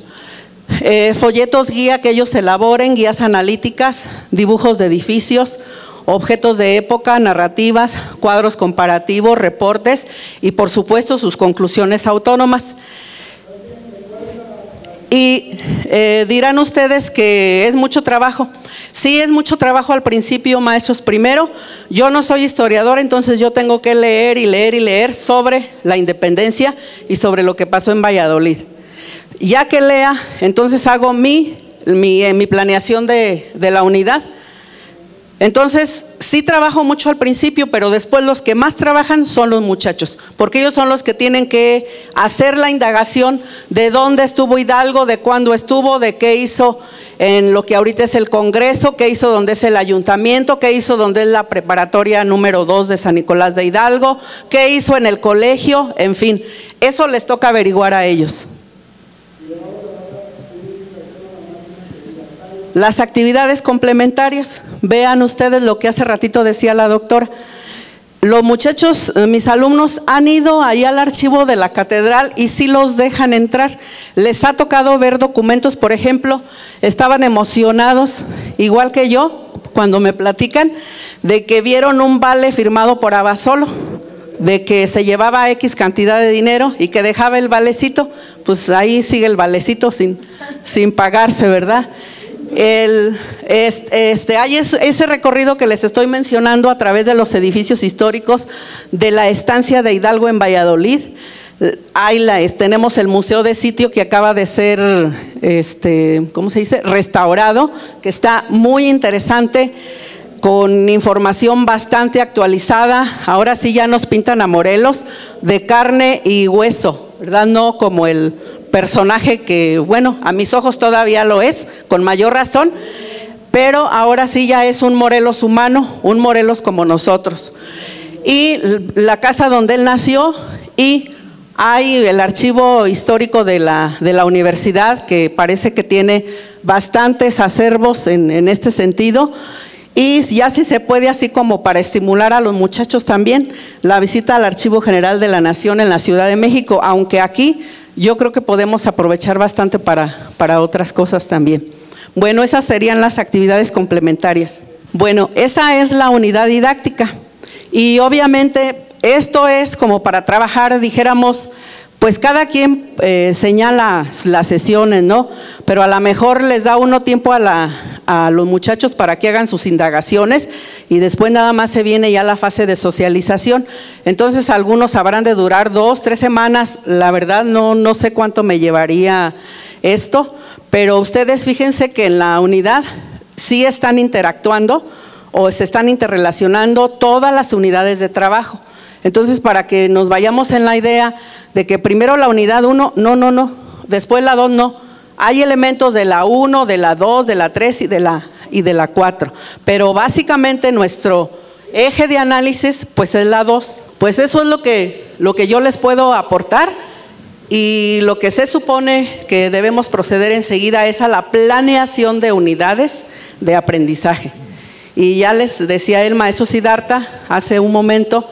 Folletos guía que ellos elaboren, guías analíticas, dibujos de edificios, objetos de época, narrativas, cuadros comparativos, reportes y por supuesto sus conclusiones autónomas. Y dirán ustedes que es mucho trabajo. Sí, es mucho trabajo al principio, maestros. Primero, yo no soy historiador, entonces yo tengo que leer y leer y leer sobre la independencia y sobre lo que pasó en Valladolid. Ya que lea, entonces hago mi planeación de la unidad. Entonces, sí trabajo mucho al principio, pero después los que más trabajan son los muchachos, porque ellos son los que tienen que hacer la indagación de dónde estuvo Hidalgo, de cuándo estuvo, de qué hizo en lo que ahorita es el Congreso, qué hizo donde es el Ayuntamiento, qué hizo donde es la preparatoria número 2 de San Nicolás de Hidalgo, qué hizo en el colegio, en fin, eso les toca averiguar a ellos. Las actividades complementarias, vean ustedes lo que hace ratito decía la doctora. Los muchachos, mis alumnos, han ido ahí al archivo de la catedral y sí los dejan entrar. Les ha tocado ver documentos, por ejemplo, estaban emocionados, igual que yo, cuando me platican, de que vieron un vale firmado por Abasolo, de que se llevaba X cantidad de dinero y que dejaba el valecito, pues ahí sigue el valecito sin pagarse, ¿verdad? Hay ese recorrido que les estoy mencionando a través de los edificios históricos de la estancia de Hidalgo en Valladolid. Tenemos el museo de sitio que acaba de ser, ¿cómo se dice?, restaurado, que está muy interesante. con información bastante actualizada. Ahora sí ya nos pintan a Morelos de carne y hueso, ¿verdad? No como el personaje que, bueno, a mis ojos todavía lo es, con mayor razón, pero ahora sí ya es un Morelos humano, un Morelos como nosotros. Y la casa donde él nació, y hay el archivo histórico de la universidad, que parece que tiene bastantes acervos en este sentido. Y ya si se puede, así como para estimular a los muchachos también, la visita al Archivo General de la Nación en la Ciudad de México, aunque aquí yo creo que podemos aprovechar bastante para otras cosas también. Bueno, esas serían las actividades complementarias. Bueno, esa es la unidad didáctica y obviamente esto es como para trabajar, dijéramos, pues cada quien señala las sesiones, ¿no? Pero a lo mejor les da uno tiempo a los muchachos para que hagan sus indagaciones y después nada más se viene ya la fase de socialización. Entonces algunos habrán de durar 2, 3 semanas, la verdad no sé cuánto me llevaría esto, pero ustedes fíjense que en la unidad sí están interactuando o se están interrelacionando todas las unidades de trabajo. Entonces, para que nos vayamos en la idea de que primero la unidad 1, no, después la 2 no. Hay elementos de la 1, de la 2, de la 3 y de la 4. Pero básicamente nuestro eje de análisis pues es la 2. Pues eso es lo que yo les puedo aportar y lo que se supone que debemos proceder enseguida es a la planeación de unidades de aprendizaje. Y ya les decía el maestro Siddhartha hace un momento,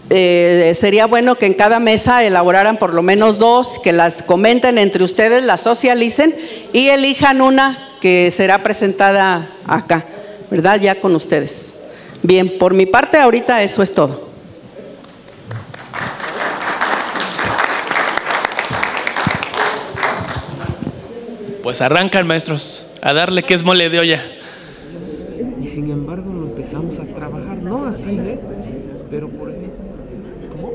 sería bueno que en cada mesa elaboraran por lo menos 2, que las comenten entre ustedes, las socialicen y elijan una que será presentada acá, ¿verdad? Ya con ustedes. Bien, por mi parte ahorita eso es todo. Pues arrancan, maestros, a darle que es mole de olla. Y sin embargo lo empezamos a trabajar, no así, pero por ejemplo, ¿cómo?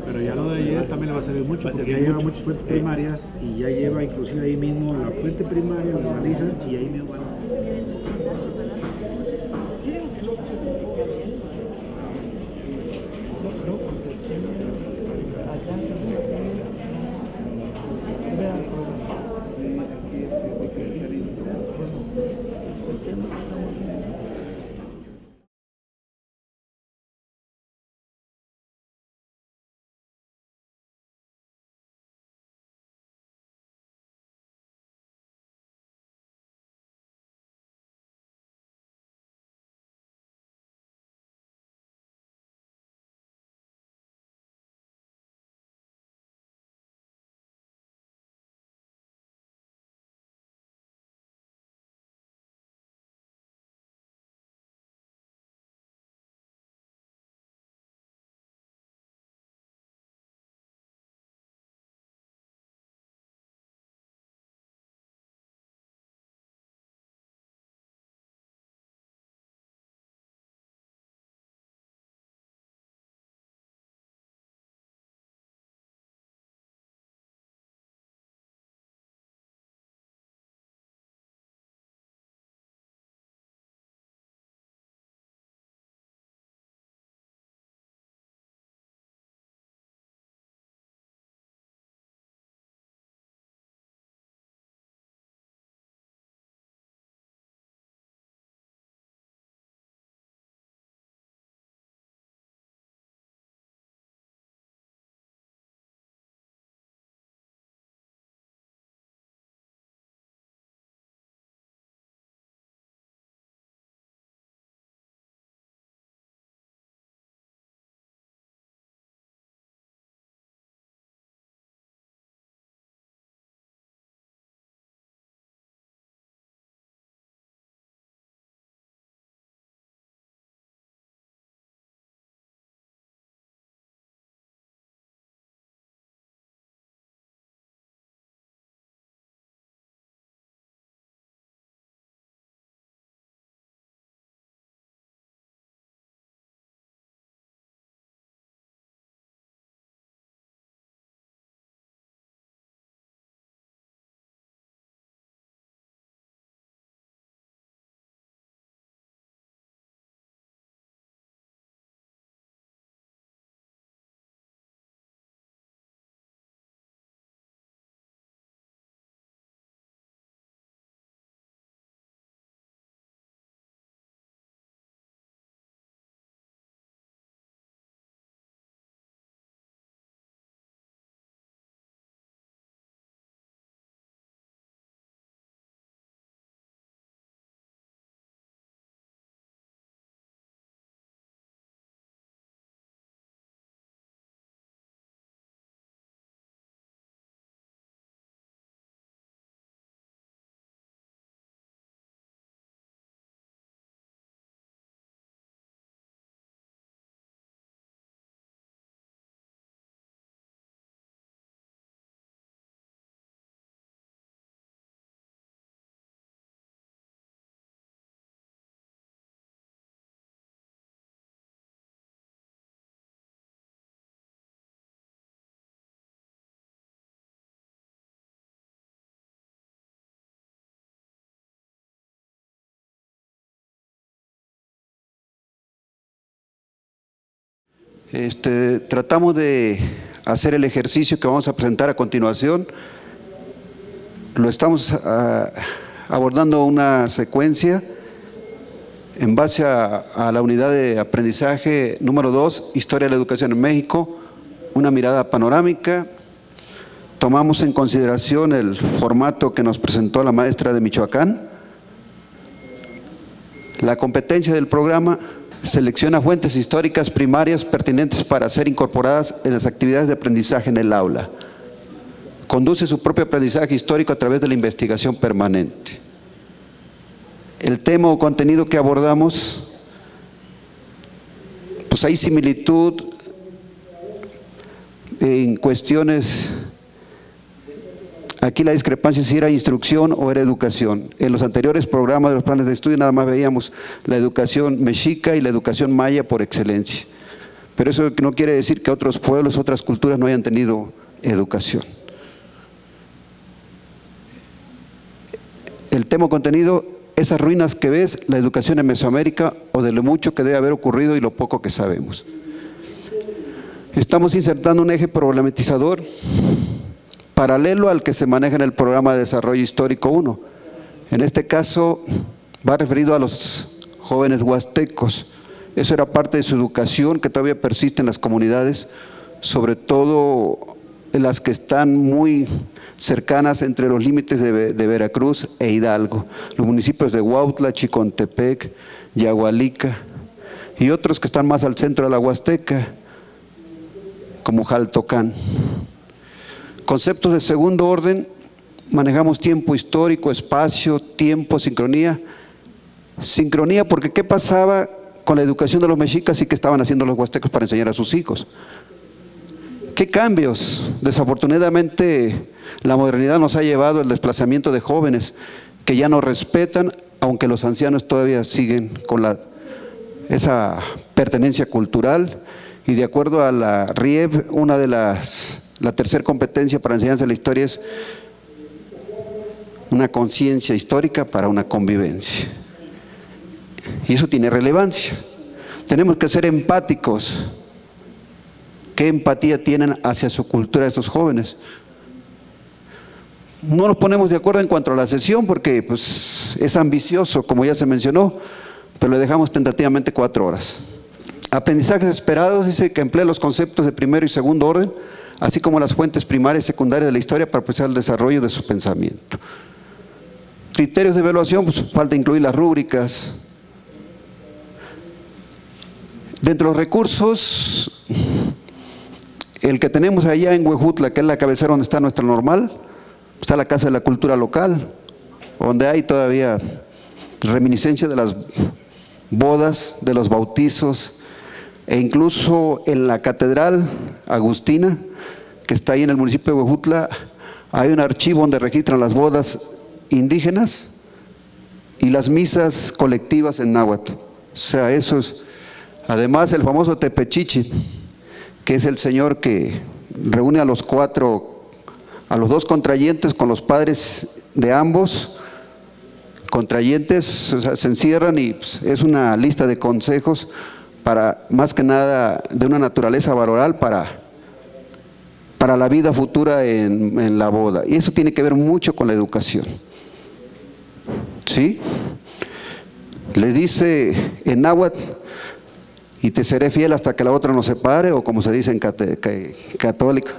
Pero ya lo de ayer también le va a servir mucho, porque ya lleva muchas fuentes primarias y ya lleva inclusive ahí mismo la fuente primaria, la analizan y ahí mismo van. Tratamos de hacer el ejercicio que vamos a presentar a continuación. Lo estamos abordando una secuencia en base a la unidad de aprendizaje número 2, Historia de la Educación en México, una mirada panorámica. Tomamos en consideración el formato que nos presentó la maestra de Michoacán. La competencia del programa: selecciona fuentes históricas primarias pertinentes para ser incorporadas en las actividades de aprendizaje en el aula. Conduce su propio aprendizaje histórico a través de la investigación permanente. El tema o contenido que abordamos, pues hay similitud en cuestiones. Aquí la discrepancia si era instrucción o era educación. En los anteriores programas de los planes de estudio nada más veíamos la educación mexica y la educación maya por excelencia. Pero eso no quiere decir que otros pueblos, otras culturas no hayan tenido educación. El tema o contenido: esas ruinas que ves, la educación en Mesoamérica, o de lo mucho que debe haber ocurrido y lo poco que sabemos. Estamos insertando un eje problematizador paralelo al que se maneja en el Programa de Desarrollo Histórico 1. En este caso va referido a los jóvenes huastecos. Eso era parte de su educación que todavía persiste en las comunidades, sobre todo en las que están muy cercanas entre los límites de Veracruz e Hidalgo, los municipios de Huautla, Chicontepec, Yagualica y otros que están más al centro de la Huasteca, como Jaltocán. Conceptos de segundo orden: manejamos tiempo histórico, espacio, tiempo, sincronía. Sincronía porque ¿qué pasaba con la educación de los mexicas y qué estaban haciendo los huastecos para enseñar a sus hijos? ¿Qué cambios? Desafortunadamente la modernidad nos ha llevado al desplazamiento de jóvenes que ya no respetan, aunque los ancianos todavía siguen con esa pertenencia cultural. Y de acuerdo a la RIEV, la tercera competencia para enseñanza de la historia es una conciencia histórica para una convivencia. Y eso tiene relevancia. Tenemos que ser empáticos. ¿Qué empatía tienen hacia su cultura estos jóvenes? No nos ponemos de acuerdo en cuanto a la sesión porque pues, es ambicioso, como ya se mencionó, pero le dejamos tentativamente 4 horas. Aprendizajes esperados: dice que emplea los conceptos de primero y segundo orden, así como las fuentes primarias y secundarias de la historia para apreciar el desarrollo de su pensamiento. Criterios de evaluación: pues falta incluir las rúbricas. Dentro de los recursos, el que tenemos allá en Huejutla, que es la cabecera donde está nuestra normal, está la Casa de la Cultura Local, donde hay todavía reminiscencia de las bodas, de los bautizos, e incluso en la Catedral Agustina, que está ahí en el municipio de Huejutla, hay un archivo donde registran las bodas indígenas y las misas colectivas en náhuatl. O sea, eso es. Además, el famoso Tepechichi, que es el señor que reúne a los 2 contrayentes con los padres de ambos contrayentes, o sea, se encierran y pues, es una lista de consejos para, más que nada, de una naturaleza varoral para la vida futura en la boda. Y eso tiene que ver mucho con la educación. ¿Sí? Le dice en náhuatl: y te seré fiel hasta que la otra nos separe, o como se dice en católico,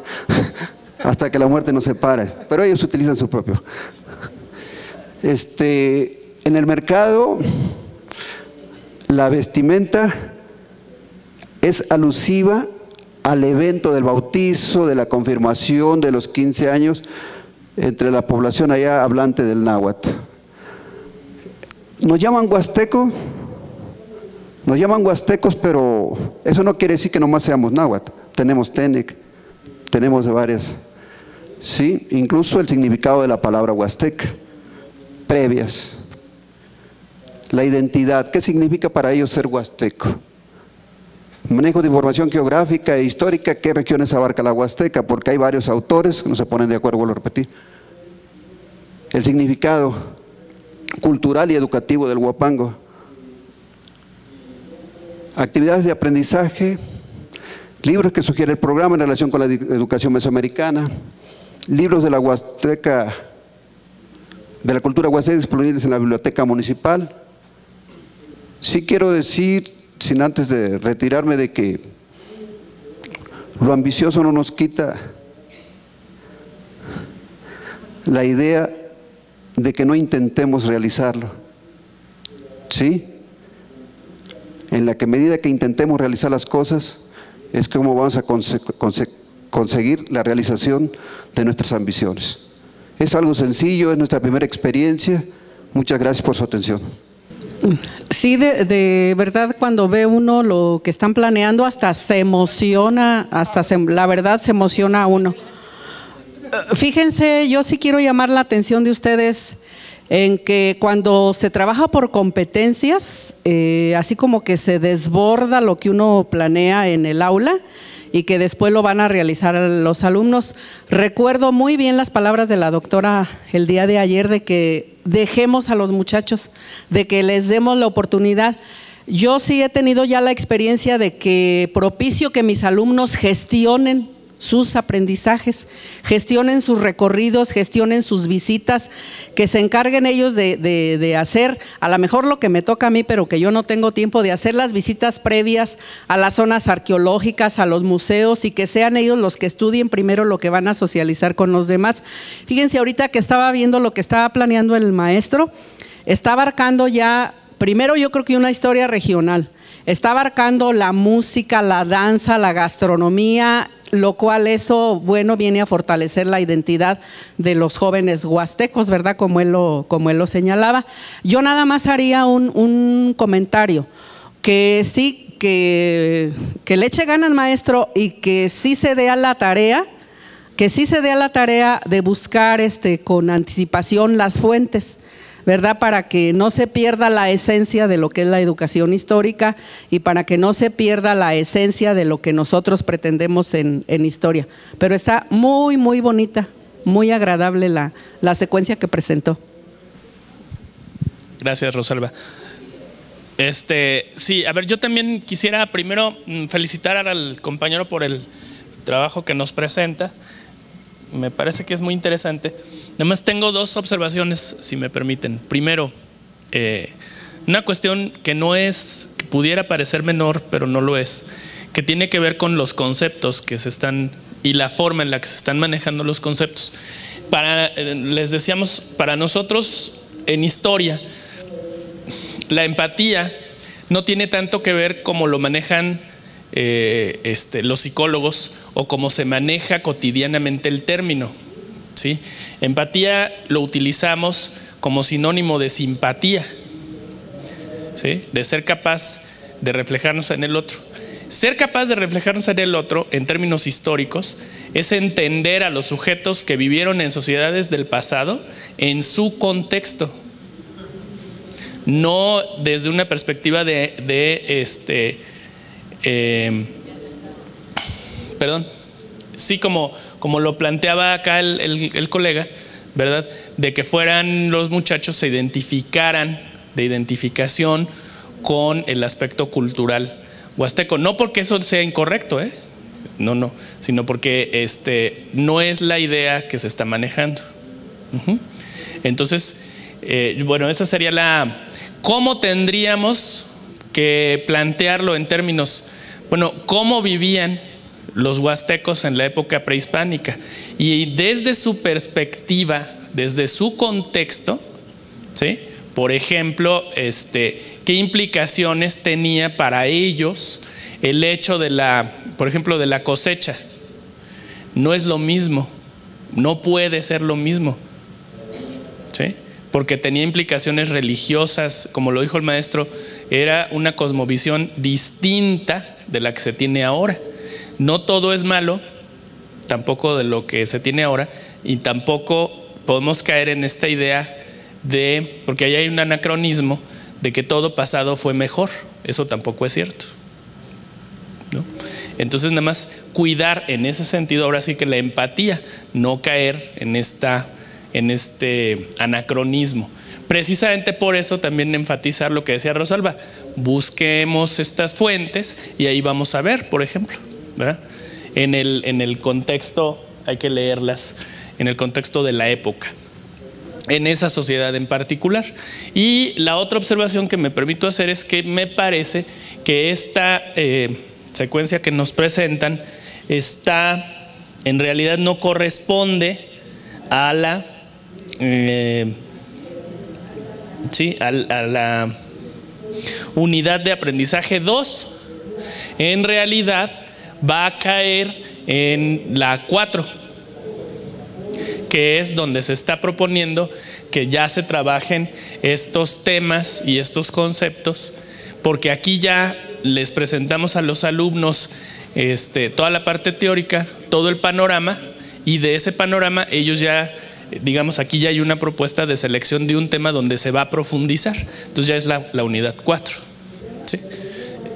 hasta que la muerte nos separe. Pero ellos utilizan su propio. En el mercado, la vestimenta es alusiva al evento del bautizo, de la confirmación, de los 15 años, entre la población allá hablante del náhuatl. Nos llaman huasteco. Nos llaman huastecos, pero eso no quiere decir que nomás seamos náhuatl. Tenemos tenec, tenemos varias, ¿sí? Incluso el significado de la palabra huasteca, previas. La identidad, ¿qué significa para ellos ser huasteco? Manejo de información geográfica e histórica, ¿qué regiones abarca la Huasteca? Porque hay varios autores que no se ponen de acuerdo, vuelvo a repetir. El significado cultural y educativo del huapango. Actividades de aprendizaje, libros que sugiere el programa en relación con la educación mesoamericana, libros de la Huasteca, de la cultura huasteca disponibles en la biblioteca municipal. Sí quiero decir, sin antes de retirarme, de que lo ambicioso no nos quita la idea de que no intentemos realizarlo, ¿sí? En la que medida que intentemos realizar las cosas es como vamos a conseguir la realización de nuestras ambiciones. Es algo sencillo, es nuestra primera experiencia. Muchas gracias por su atención. Sí, de verdad, cuando ve uno lo que están planeando, hasta se emociona, la verdad se emociona a uno. Fíjense, yo sí quiero llamar la atención de ustedes en que cuando se trabaja por competencias, así como que se desborda lo que uno planea en el aula y que después lo van a realizar los alumnos. Recuerdo muy bien las palabras de la doctora el día de ayer de que dejemos a los muchachos, de que les demos la oportunidad. Yo sí he tenido ya la experiencia de que propicio que mis alumnos gestionen sus aprendizajes, gestionen sus recorridos, gestionen sus visitas, que se encarguen ellos de hacer a lo mejor lo que me toca a mí, pero que yo no tengo tiempo de hacer, las visitas previas a las zonas arqueológicas, a los museos, y que sean ellos los que estudien primero lo que van a socializar con los demás. Fíjense, ahorita que estaba viendo lo que estaba planeando el maestro, está abarcando ya, primero yo creo que una historia regional, está abarcando la música, la danza, la gastronomía, lo cual eso, bueno, viene a fortalecer la identidad de los jóvenes huastecos, ¿verdad? Como él lo señalaba. Yo nada más haría un comentario, que sí, que le eche ganas, maestro, y que sí se dé a la tarea, de buscar con anticipación las fuentes, ¿verdad? Para que no se pierda la esencia de lo que es la educación histórica y para que no se pierda la esencia de lo que nosotros pretendemos en historia. Pero está muy, muy bonita, muy agradable la secuencia que presentó. Gracias, Rosalba. Sí, a ver, yo también quisiera primero felicitar al compañero por el trabajo que nos presenta. Me parece que es muy interesante. Nada más tengo dos observaciones, si me permiten. Primero, una cuestión que pudiera parecer menor, pero no lo es, que tiene que ver con los conceptos que se están y la forma en la que se están manejando los conceptos. Les decíamos, para nosotros en historia, la empatía no tiene tanto que ver como lo manejan los psicólogos o cómo se maneja cotidianamente el término, ¿sí? Empatía lo utilizamos como sinónimo de simpatía, ¿sí? De ser capaz de reflejarnos en el otro. Ser capaz de reflejarnos en el otro, en términos históricos, es entender a los sujetos que vivieron en sociedades del pasado en su contexto, no desde una perspectiva sí, como lo planteaba acá el colega, ¿verdad? De que fueran los muchachos se identificaran, de identificación con el aspecto cultural huasteco. No porque eso sea incorrecto, no, sino porque no es la idea que se está manejando. Entonces, bueno, esa sería ¿cómo tendríamos que plantearlo en términos, bueno, cómo vivían los huastecos en la época prehispánica? Y desde su perspectiva, desde su contexto, ¿sí? Por ejemplo, ¿qué implicaciones tenía para ellos el hecho por ejemplo, de la cosecha? No es lo mismo, no puede ser lo mismo, ¿sí? Porque tenía implicaciones religiosas, como lo dijo el maestro, era una cosmovisión distinta de la que se tiene ahora. No todo es malo, tampoco de lo que se tiene ahora, y tampoco podemos caer en esta idea porque ahí hay un anacronismo de que todo pasado fue mejor. Eso tampoco es cierto, ¿no? Entonces, nada más cuidar en ese sentido, ahora sí que la empatía, no caer en este anacronismo. Precisamente por eso también enfatizar lo que decía Rosalba, busquemos estas fuentes y ahí vamos a ver, por ejemplo, ¿verdad? En el contexto, hay que leerlas, en el contexto de la época, en esa sociedad en particular. Y la otra observación que me permito hacer es que me parece que esta secuencia que nos presentan en realidad no corresponde a la a la unidad de aprendizaje 2. En realidad va a caer en la 4, que es donde se está proponiendo que ya se trabajen estos temas y estos conceptos, porque aquí ya les presentamos a los alumnos toda la parte teórica, todo el panorama, y de ese panorama ellos ya, digamos, aquí ya hay una propuesta de selección de un tema donde se va a profundizar. Entonces ya es la unidad 4, ¿sí?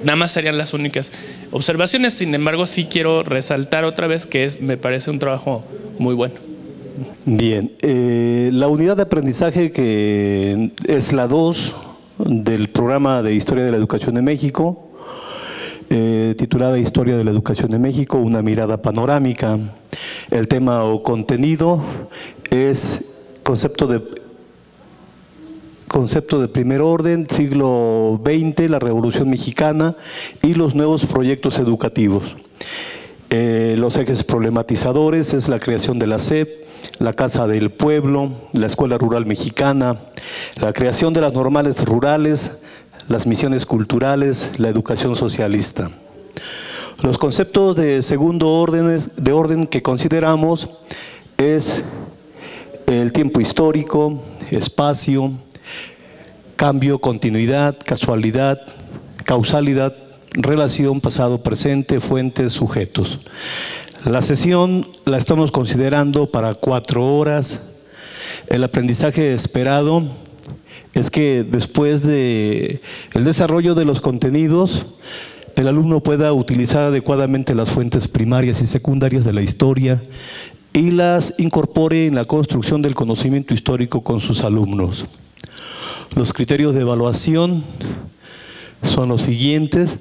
Nada más serían las únicas observaciones. Sin embargo, sí quiero resaltar otra vez que me parece un trabajo muy bueno. Bien, la unidad de aprendizaje que es la 2 del programa de Historia de la Educación en México, titulada Historia de la Educación en México, una mirada panorámica. El tema o contenido es concepto de primer orden, siglo XX, la Revolución Mexicana y los nuevos proyectos educativos. Los ejes problematizadores es la creación de la SEP, la Casa del Pueblo, la Escuela Rural Mexicana, la creación de las normales rurales, las misiones culturales, la educación socialista. Los conceptos de segundo orden que consideramos es el tiempo histórico, espacio, cambio, continuidad, casualidad, causalidad, relación, pasado, presente, fuentes, sujetos. La sesión la estamos considerando para 4 horas. El aprendizaje esperado es que después del desarrollo de los contenidos, el alumno pueda utilizar adecuadamente las fuentes primarias y secundarias de la historia y las incorpore en la construcción del conocimiento histórico con sus alumnos. Los criterios de evaluación son los siguientes: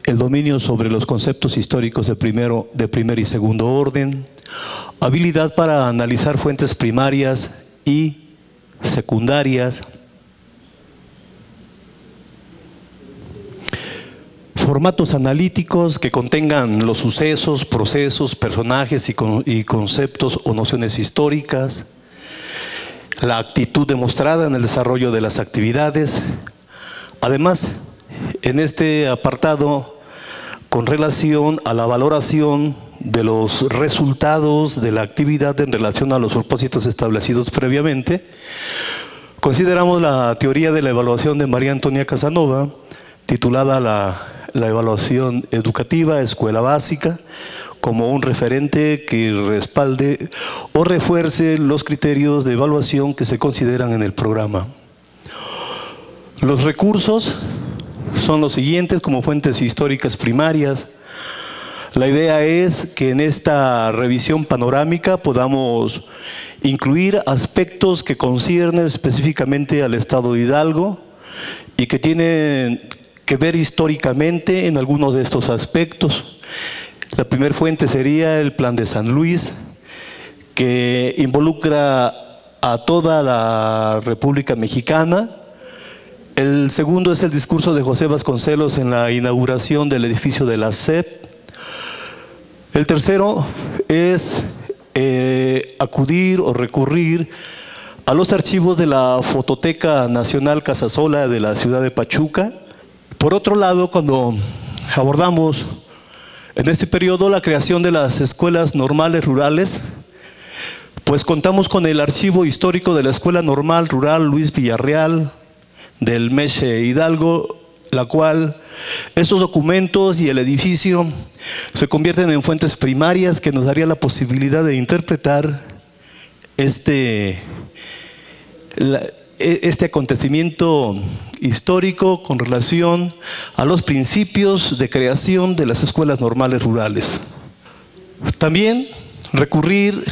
el dominio sobre los conceptos históricos de primer y segundo orden, habilidad para analizar fuentes primarias y secundarias, formatos analíticos que contengan los sucesos, procesos, personajes y conceptos o nociones históricas, la actitud demostrada en el desarrollo de las actividades. Además, en este apartado, con relación a la valoración de los resultados de la actividad en relación a los propósitos establecidos previamente, consideramos la teoría de la evaluación de María Antonia Casanova, titulada la evaluación educativa, escuela básica, como un referente que respalde o refuerce los criterios de evaluación que se consideran en el programa. Los recursos son los siguientes como fuentes históricas primarias. La idea es que en esta revisión panorámica podamos incluir aspectos que conciernen específicamente al Estado de Hidalgo y que tienen que ver históricamente en algunos de estos aspectos. La primera fuente sería el Plan de San Luis, que involucra a toda la República Mexicana. El segundo es el discurso de José Vasconcelos en la inauguración del edificio de la SEP. El tercero es acudir o recurrir a los archivos de la Fototeca Nacional Casasola de la ciudad de Pachuca. Por otro lado, cuando abordamos en este periodo la creación de las escuelas normales rurales, pues contamos con el archivo histórico de la Escuela Normal Rural Luis Villarreal del Meche Hidalgo, la cual estos documentos y el edificio se convierten en fuentes primarias que nos daría la posibilidad de interpretar este acontecimiento histórico con relación a los principios de creación de las escuelas normales rurales. También recurrir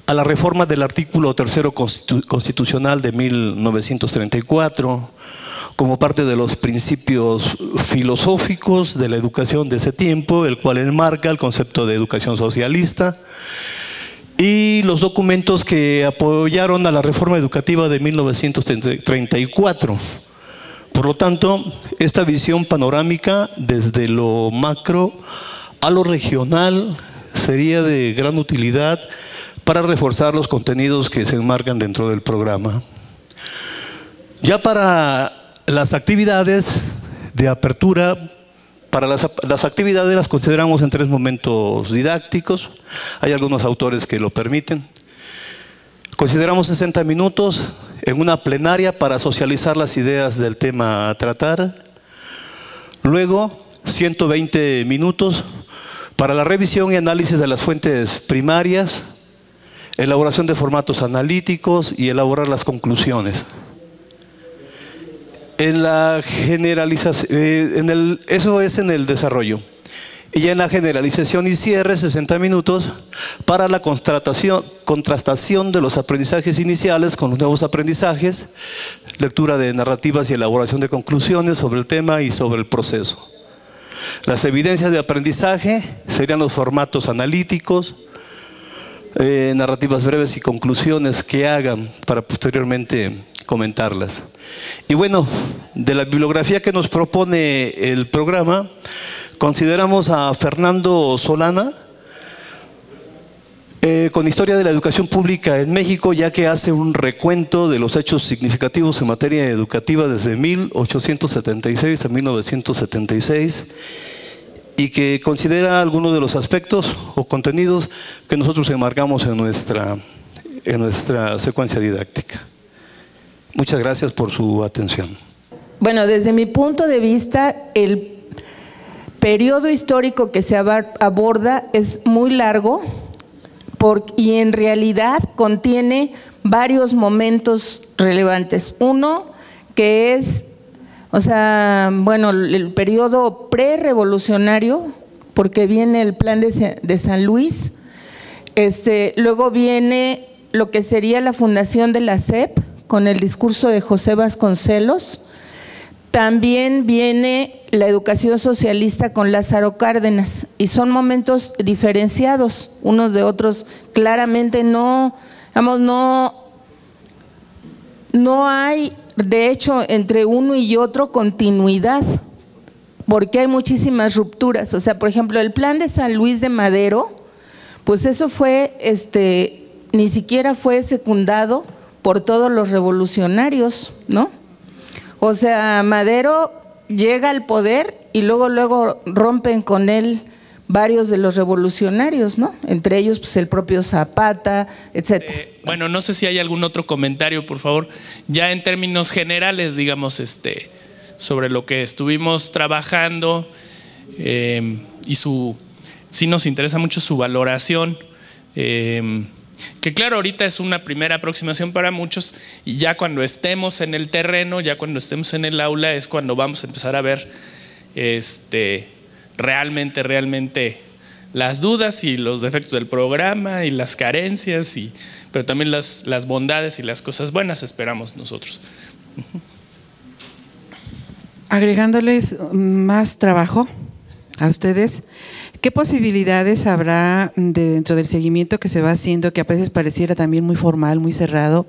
a la reforma del artículo 3º constitucional de 1934, como parte de los principios filosóficos de la educación de ese tiempo, el cual enmarca el concepto de educación socialista, y los documentos que apoyaron a la reforma educativa de 1934. Por lo tanto, esta visión panorámica desde lo macro a lo regional sería de gran utilidad para reforzar los contenidos que se enmarcan dentro del programa. Ya para las actividades de apertura, para las actividades las consideramos en 3 momentos didácticos. Hay algunos autores que lo permiten. Consideramos 60 minutos en una plenaria para socializar las ideas del tema a tratar. Luego, 120 minutos para la revisión y análisis de las fuentes primarias, elaboración de formatos analíticos y elaborar las conclusiones. En la generalización, eso es en el desarrollo. Y en la generalización y cierre, 60 minutos para la contrastación de los aprendizajes iniciales con los nuevos aprendizajes, lectura de narrativas y elaboración de conclusiones sobre el tema y sobre el proceso. Las evidencias de aprendizaje serían los formatos analíticos, narrativas breves y conclusiones que hagan para posteriormente comentarlas. Y bueno, de la bibliografía que nos propone el programa, consideramos a Fernando Solana con Historia de la Educación Pública en México, ya que hace un recuento de los hechos significativos en materia educativa desde 1876 a 1976 y que considera algunos de los aspectos o contenidos que nosotros enmarcamos en nuestra secuencia didáctica. Muchas gracias por su atención. Bueno, desde mi punto de vista, el periodo histórico que se aborda es muy largo y en realidad contiene varios momentos relevantes. Uno que es, el periodo prerevolucionario, porque viene el plan de San Luis, luego viene lo que sería la fundación de la SEP, con el discurso de José Vasconcelos. También viene la educación socialista con Lázaro Cárdenas, y son momentos diferenciados unos de otros. Claramente no hay, de hecho, entre uno y otro continuidad, porque hay muchísimas rupturas. O sea, por ejemplo, el plan de San Luis de Madero, pues eso fue, ni siquiera fue secundado por todos los revolucionarios, ¿no? O sea, Madero llega al poder y luego rompen con él varios de los revolucionarios, ¿no? Entre ellos, pues el propio Zapata, etcétera. Bueno, no sé si hay algún otro comentario, por favor, ya en términos generales, digamos, sobre lo que estuvimos trabajando y sí nos interesa mucho su valoración. Que claro, ahorita es una primera aproximación para muchos, y ya cuando estemos en el terreno, ya cuando estemos en el aula, es cuando vamos a empezar a ver realmente las dudas y los defectos del programa y las carencias, pero también las bondades y las cosas buenas, esperamos nosotros. Agregándoles más trabajo a ustedes, ¿qué posibilidades habrá dentro del seguimiento que se va haciendo, que a veces pareciera también muy formal, muy cerrado,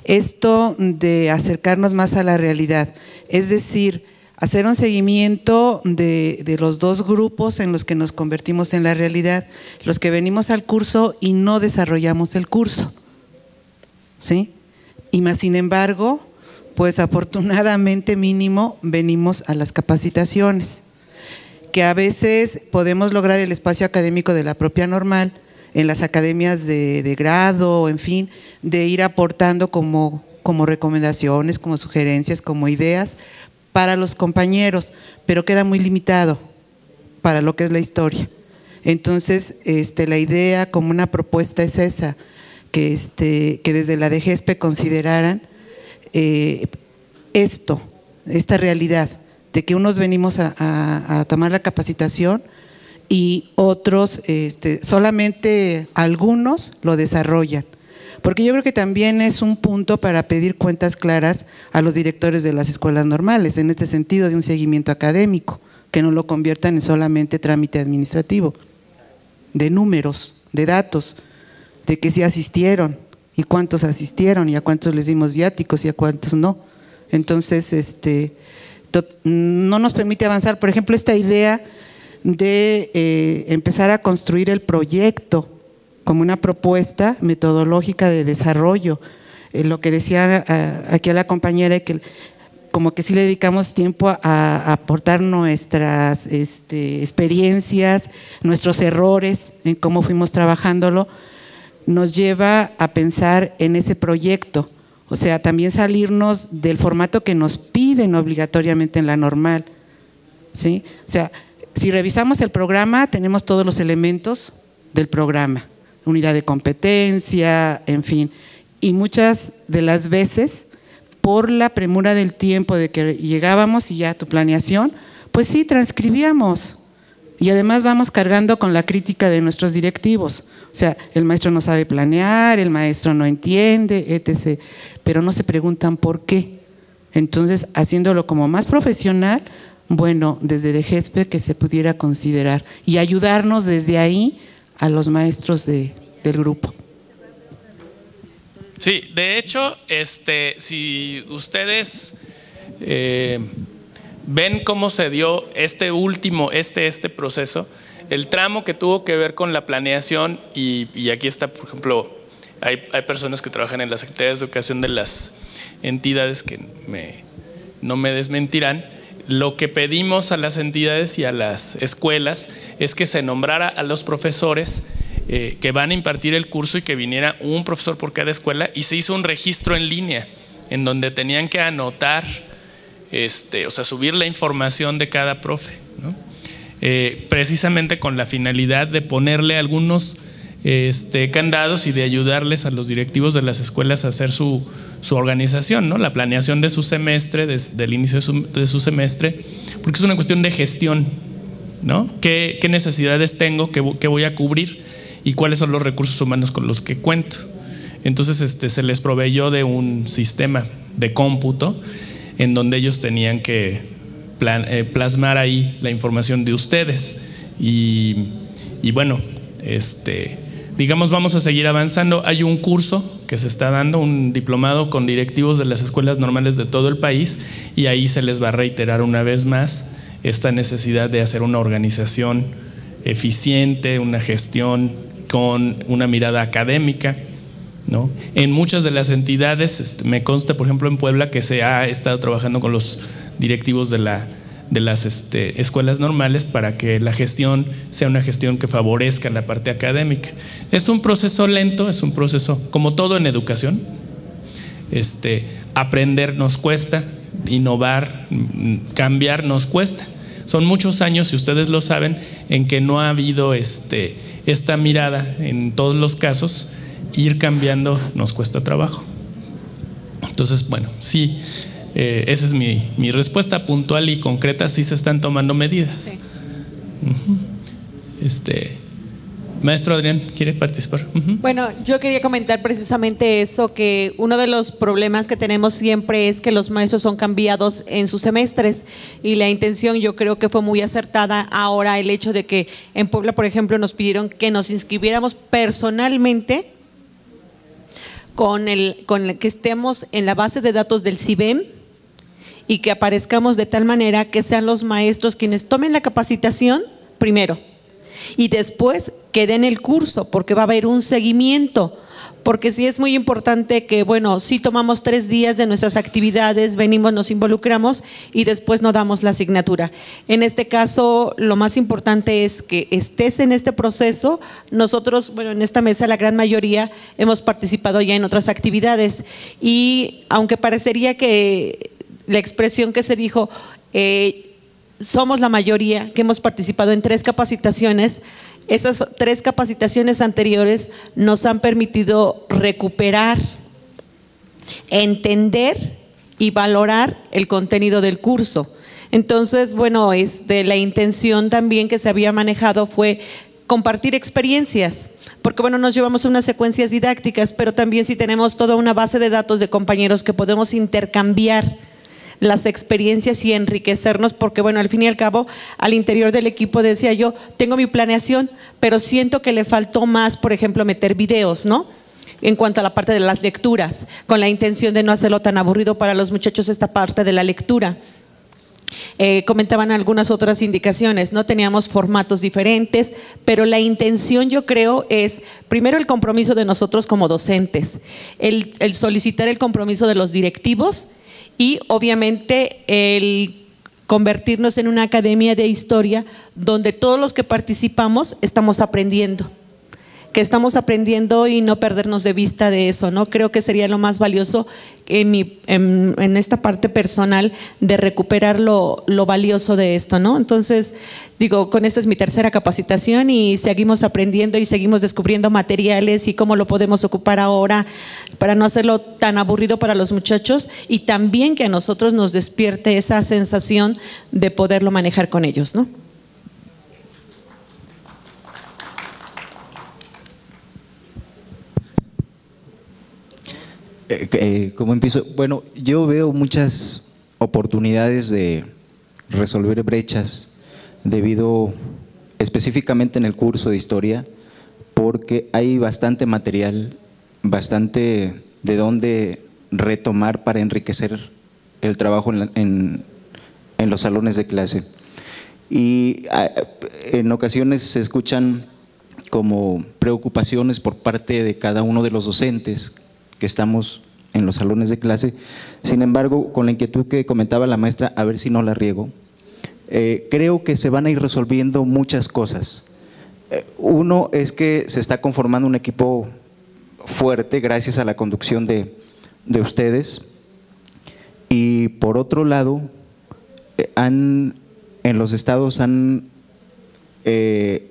esto de acercarnos más a la realidad? Es decir, hacer un seguimiento de los dos grupos en los que nos convertimos en la realidad, los que venimos al curso y no desarrollamos el curso, ¿sí? Y más sin embargo, pues afortunadamente mínimo venimos a las capacitaciones, que a veces podemos lograr el espacio académico de la propia normal, en las academias de grado, en fin, de ir aportando como recomendaciones, como sugerencias, como ideas para los compañeros, pero queda muy limitado para lo que es la historia. Entonces, la idea como una propuesta es esa, que desde la DGESPE consideraran esta realidad, de que unos venimos a tomar la capacitación y otros, solamente algunos lo desarrollan, porque yo creo que también es un punto para pedir cuentas claras a los directores de las escuelas normales, en este sentido de un seguimiento académico, que no lo conviertan en solamente trámite administrativo, de números, de datos, de que sí asistieron, y cuántos asistieron, y a cuántos les dimos viáticos, y a cuántos no. Entonces, no nos permite avanzar. Por ejemplo, esta idea de empezar a construir el proyecto como una propuesta metodológica de desarrollo. Lo que decía aquí a la compañera, que como que sí le dedicamos tiempo a aportar nuestras experiencias, nuestros errores en cómo fuimos trabajándolo, nos lleva a pensar en ese proyecto. O sea, también salirnos del formato que nos piden obligatoriamente en la normal, ¿sí? O sea, si revisamos el programa, tenemos todos los elementos del programa, unidad de competencia, en fin. Y muchas de las veces, por la premura del tiempo de que llegábamos y ya tu planeación, pues sí, transcribíamos. Y además vamos cargando con la crítica de nuestros directivos. O sea, el maestro no sabe planear, el maestro no entiende, etc. Pero no se preguntan por qué. Entonces, haciéndolo como más profesional, bueno, desde DGESPE que se pudiera considerar y ayudarnos desde ahí a los maestros del grupo. Sí, de hecho, si ustedes ven cómo se dio este proceso, el tramo que tuvo que ver con la planeación, y aquí está, por ejemplo, hay personas que trabajan en la Secretaría de Educación de las entidades que no me desmentirán. Lo que pedimos a las entidades y a las escuelas es que se nombrara a los profesores que van a impartir el curso y que viniera un profesor por cada escuela, y se hizo un registro en línea en donde tenían que anotar, o sea, subir la información de cada profe, ¿no? Precisamente con la finalidad de ponerle algunos candados y de ayudarles a los directivos de las escuelas a hacer su organización, ¿no? La planeación de su semestre, desde el inicio de su semestre, porque es una cuestión de gestión, ¿no? ¿Qué necesidades tengo? ¿Qué voy a cubrir? ¿Y cuáles son los recursos humanos con los que cuento? Entonces se les proveyó de un sistema de cómputo en donde ellos tenían que plasmar ahí la información de ustedes. Y bueno, digamos, vamos a seguir avanzando. Hay un curso que se está dando, un diplomado con directivos de las escuelas normales de todo el país, y ahí se les va a reiterar una vez más esta necesidad de hacer una organización eficiente, una gestión con una mirada académica, ¿no? En muchas de las entidades, me consta, por ejemplo, en Puebla, que se ha estado trabajando con los directivos de las escuelas normales para que la gestión sea una gestión que favorezca la parte académica. Es un proceso lento, es un proceso como todo en educación. Aprender nos cuesta, innovar, cambiar nos cuesta. Son muchos años, y ustedes lo saben, en que no ha habido esta mirada en todos los casos. Ir cambiando nos cuesta trabajo. Entonces, bueno, sí, esa es mi respuesta puntual y concreta. Sí se están tomando medidas. Sí. Maestro Adrián, ¿quiere participar? Bueno, yo quería comentar precisamente eso, que uno de los problemas que tenemos siempre es que los maestros son cambiados en sus semestres, y la intención yo creo que fue muy acertada ahora el hecho de que en Puebla, por ejemplo, nos pidieron que nos inscribiéramos personalmente con el que estemos en la base de datos del CIBEM y que aparezcamos de tal manera que sean los maestros quienes tomen la capacitación primero y después que den el curso, porque va a haber un seguimiento. Porque sí es muy importante que, bueno, sí tomamos 3 días de nuestras actividades, venimos, nos involucramos y después no damos la asignatura. En este caso, lo más importante es que estés en este proceso. Nosotros, bueno, en esta mesa la gran mayoría hemos participado ya en otras actividades, y aunque parecería que la expresión que se dijo, somos la mayoría que hemos participado en 3 capacitaciones, esas 3 capacitaciones anteriores nos han permitido recuperar, entender y valorar el contenido del curso. Entonces, bueno, la intención también que se había manejado fue compartir experiencias, porque bueno, nos llevamos unas secuencias didácticas, pero también si tenemos toda una base de datos de compañeros que podemos intercambiar las experiencias y enriquecernos, porque bueno, al fin y al cabo, al interior del equipo decía yo, tengo mi planeación, pero siento que le faltó más, por ejemplo, meter videos, ¿no? En cuanto a la parte de las lecturas, con la intención de no hacerlo tan aburrido para los muchachos esta parte de la lectura. Comentaban algunas otras indicaciones, no teníamos formatos diferentes, pero la intención yo creo es, primero el compromiso de nosotros como docentes, el solicitar el compromiso de los directivos y obviamente el convertirnos en una academia de historia donde todos los que participamos estamos aprendiendo. Que estamos aprendiendo y no perdernos de vista de eso, ¿no? Creo que sería lo más valioso en esta parte personal de recuperar lo valioso de esto, ¿no? Entonces, digo, con esta es mi tercera capacitación y seguimos aprendiendo y seguimos descubriendo materiales y cómo lo podemos ocupar ahora para no hacerlo tan aburrido para los muchachos y también que a nosotros nos despierte esa sensación de poderlo manejar con ellos, ¿no? ¿Cómo empiezo? Bueno, yo veo muchas oportunidades de resolver brechas debido específicamente en el curso de historia, porque hay bastante material, bastante de dónde retomar para enriquecer el trabajo en los salones de clase. Y en ocasiones se escuchan como preocupaciones por parte de cada uno de los docentes que estamos en los salones de clase. Sin embargo, con la inquietud que comentaba la maestra, a ver si no la riego, creo que se van a ir resolviendo muchas cosas. Uno es que se está conformando un equipo fuerte gracias a la conducción de ustedes, y por otro lado, en los estados han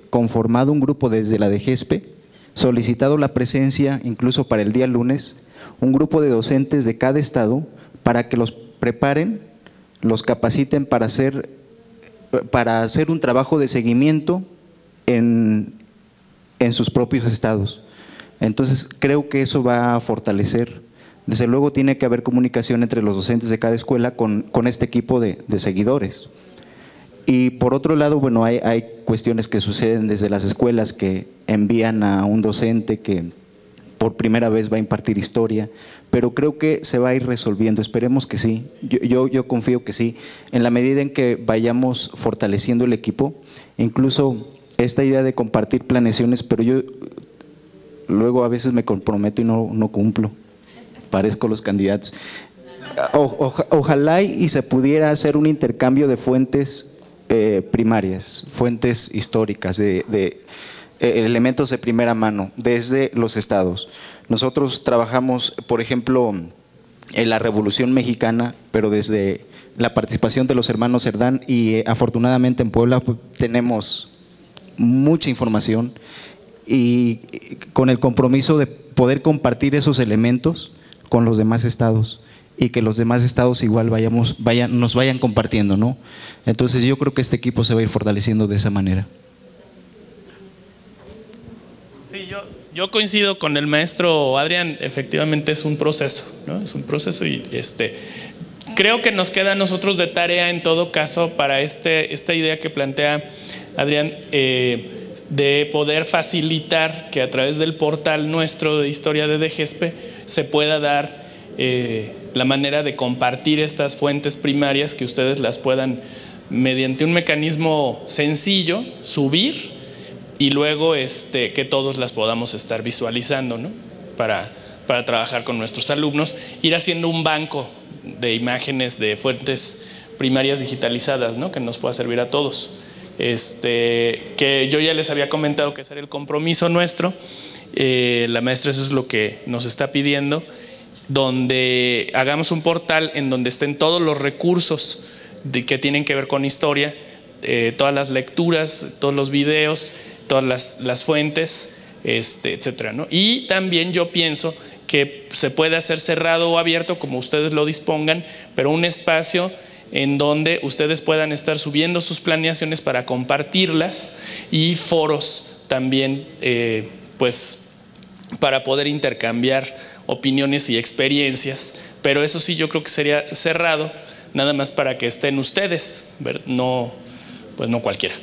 conformado un grupo desde la DGESPE, solicitado la presencia incluso para el día lunes, un grupo de docentes de cada estado para que los preparen, los capaciten para hacer un trabajo de seguimiento en sus propios estados. Entonces creo que eso va a fortalecer. Desde luego tiene que haber comunicación entre los docentes de cada escuela con este equipo de seguidores. Y por otro lado, bueno, hay cuestiones que suceden desde las escuelas que envían a un docente que por primera vez va a impartir historia, pero creo que se va a ir resolviendo, esperemos que sí, yo confío que sí, en la medida en que vayamos fortaleciendo el equipo, incluso esta idea de compartir planeaciones, pero yo luego a veces me comprometo y no cumplo, parezco los candidatos. Ojalá y se pudiera hacer un intercambio de fuentes primarias, fuentes históricas, de elementos de primera mano desde los estados. Nosotros trabajamos, por ejemplo, en la Revolución Mexicana, pero desde la participación de los hermanos Cerdán, y afortunadamente en Puebla pues, tenemos mucha información y con el compromiso de poder compartir esos elementos con los demás estados y que los demás estados igual nos vayan compartiendo, ¿no? Entonces yo creo que este equipo se va a ir fortaleciendo de esa manera. Sí, yo coincido con el maestro Adrián, efectivamente es un proceso, ¿no? Es un proceso y creo que nos queda a nosotros de tarea en todo caso para esta idea que plantea Adrián, de poder facilitar que a través del portal nuestro de historia de DGESPE se pueda dar la manera de compartir estas fuentes primarias, que ustedes las puedan mediante un mecanismo sencillo subir y luego que todos las podamos estar visualizando, ¿no? Para trabajar con nuestros alumnos, ir haciendo un banco de imágenes de fuentes primarias digitalizadas, ¿no? Que nos pueda servir a todos. Que yo ya les había comentado que ese era el compromiso nuestro. La maestra eso es lo que nos está pidiendo, donde hagamos un portal en donde estén todos los recursos que tienen que ver con historia, todas las lecturas, todos los videos, todas las fuentes, etcétera, ¿no? Y también yo pienso que se puede hacer cerrado o abierto como ustedes lo dispongan, pero un espacio en donde ustedes puedan estar subiendo sus planeaciones para compartirlas, y foros también pues para poder intercambiar opiniones y experiencias, pero eso sí yo creo que sería cerrado, nada más para que estén ustedes, no, pues no cualquiera,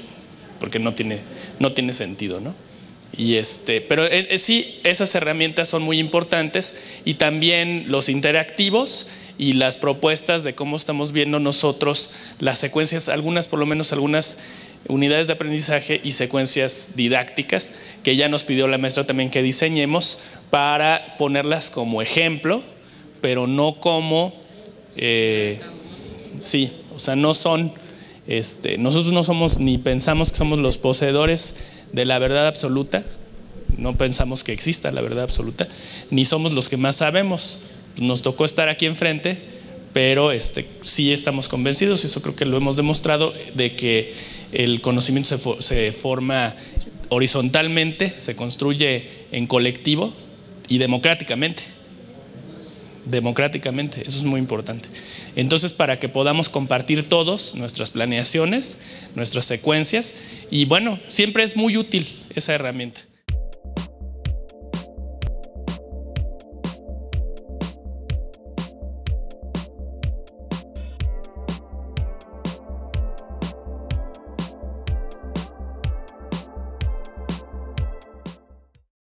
porque no tiene sentido, ¿no? Y pero sí, esas herramientas son muy importantes, y también los interactivos y las propuestas de cómo estamos viendo nosotros las secuencias, por lo menos algunas unidades de aprendizaje y secuencias didácticas que ya nos pidió la maestra también que diseñemos para ponerlas como ejemplo, pero no como, sí, o sea, no son, nosotros no somos ni pensamos que somos los poseedores de la verdad absoluta, no pensamos que exista la verdad absoluta, ni somos los que más sabemos. Nos tocó estar aquí enfrente, pero sí estamos convencidos, y eso creo que lo hemos demostrado, de que el conocimiento se forma horizontalmente, se construye en colectivo y democráticamente. Democráticamente, eso es muy importante. Entonces, para que podamos compartir todos nuestras planeaciones, nuestras secuencias, y bueno, siempre es muy útil esa herramienta.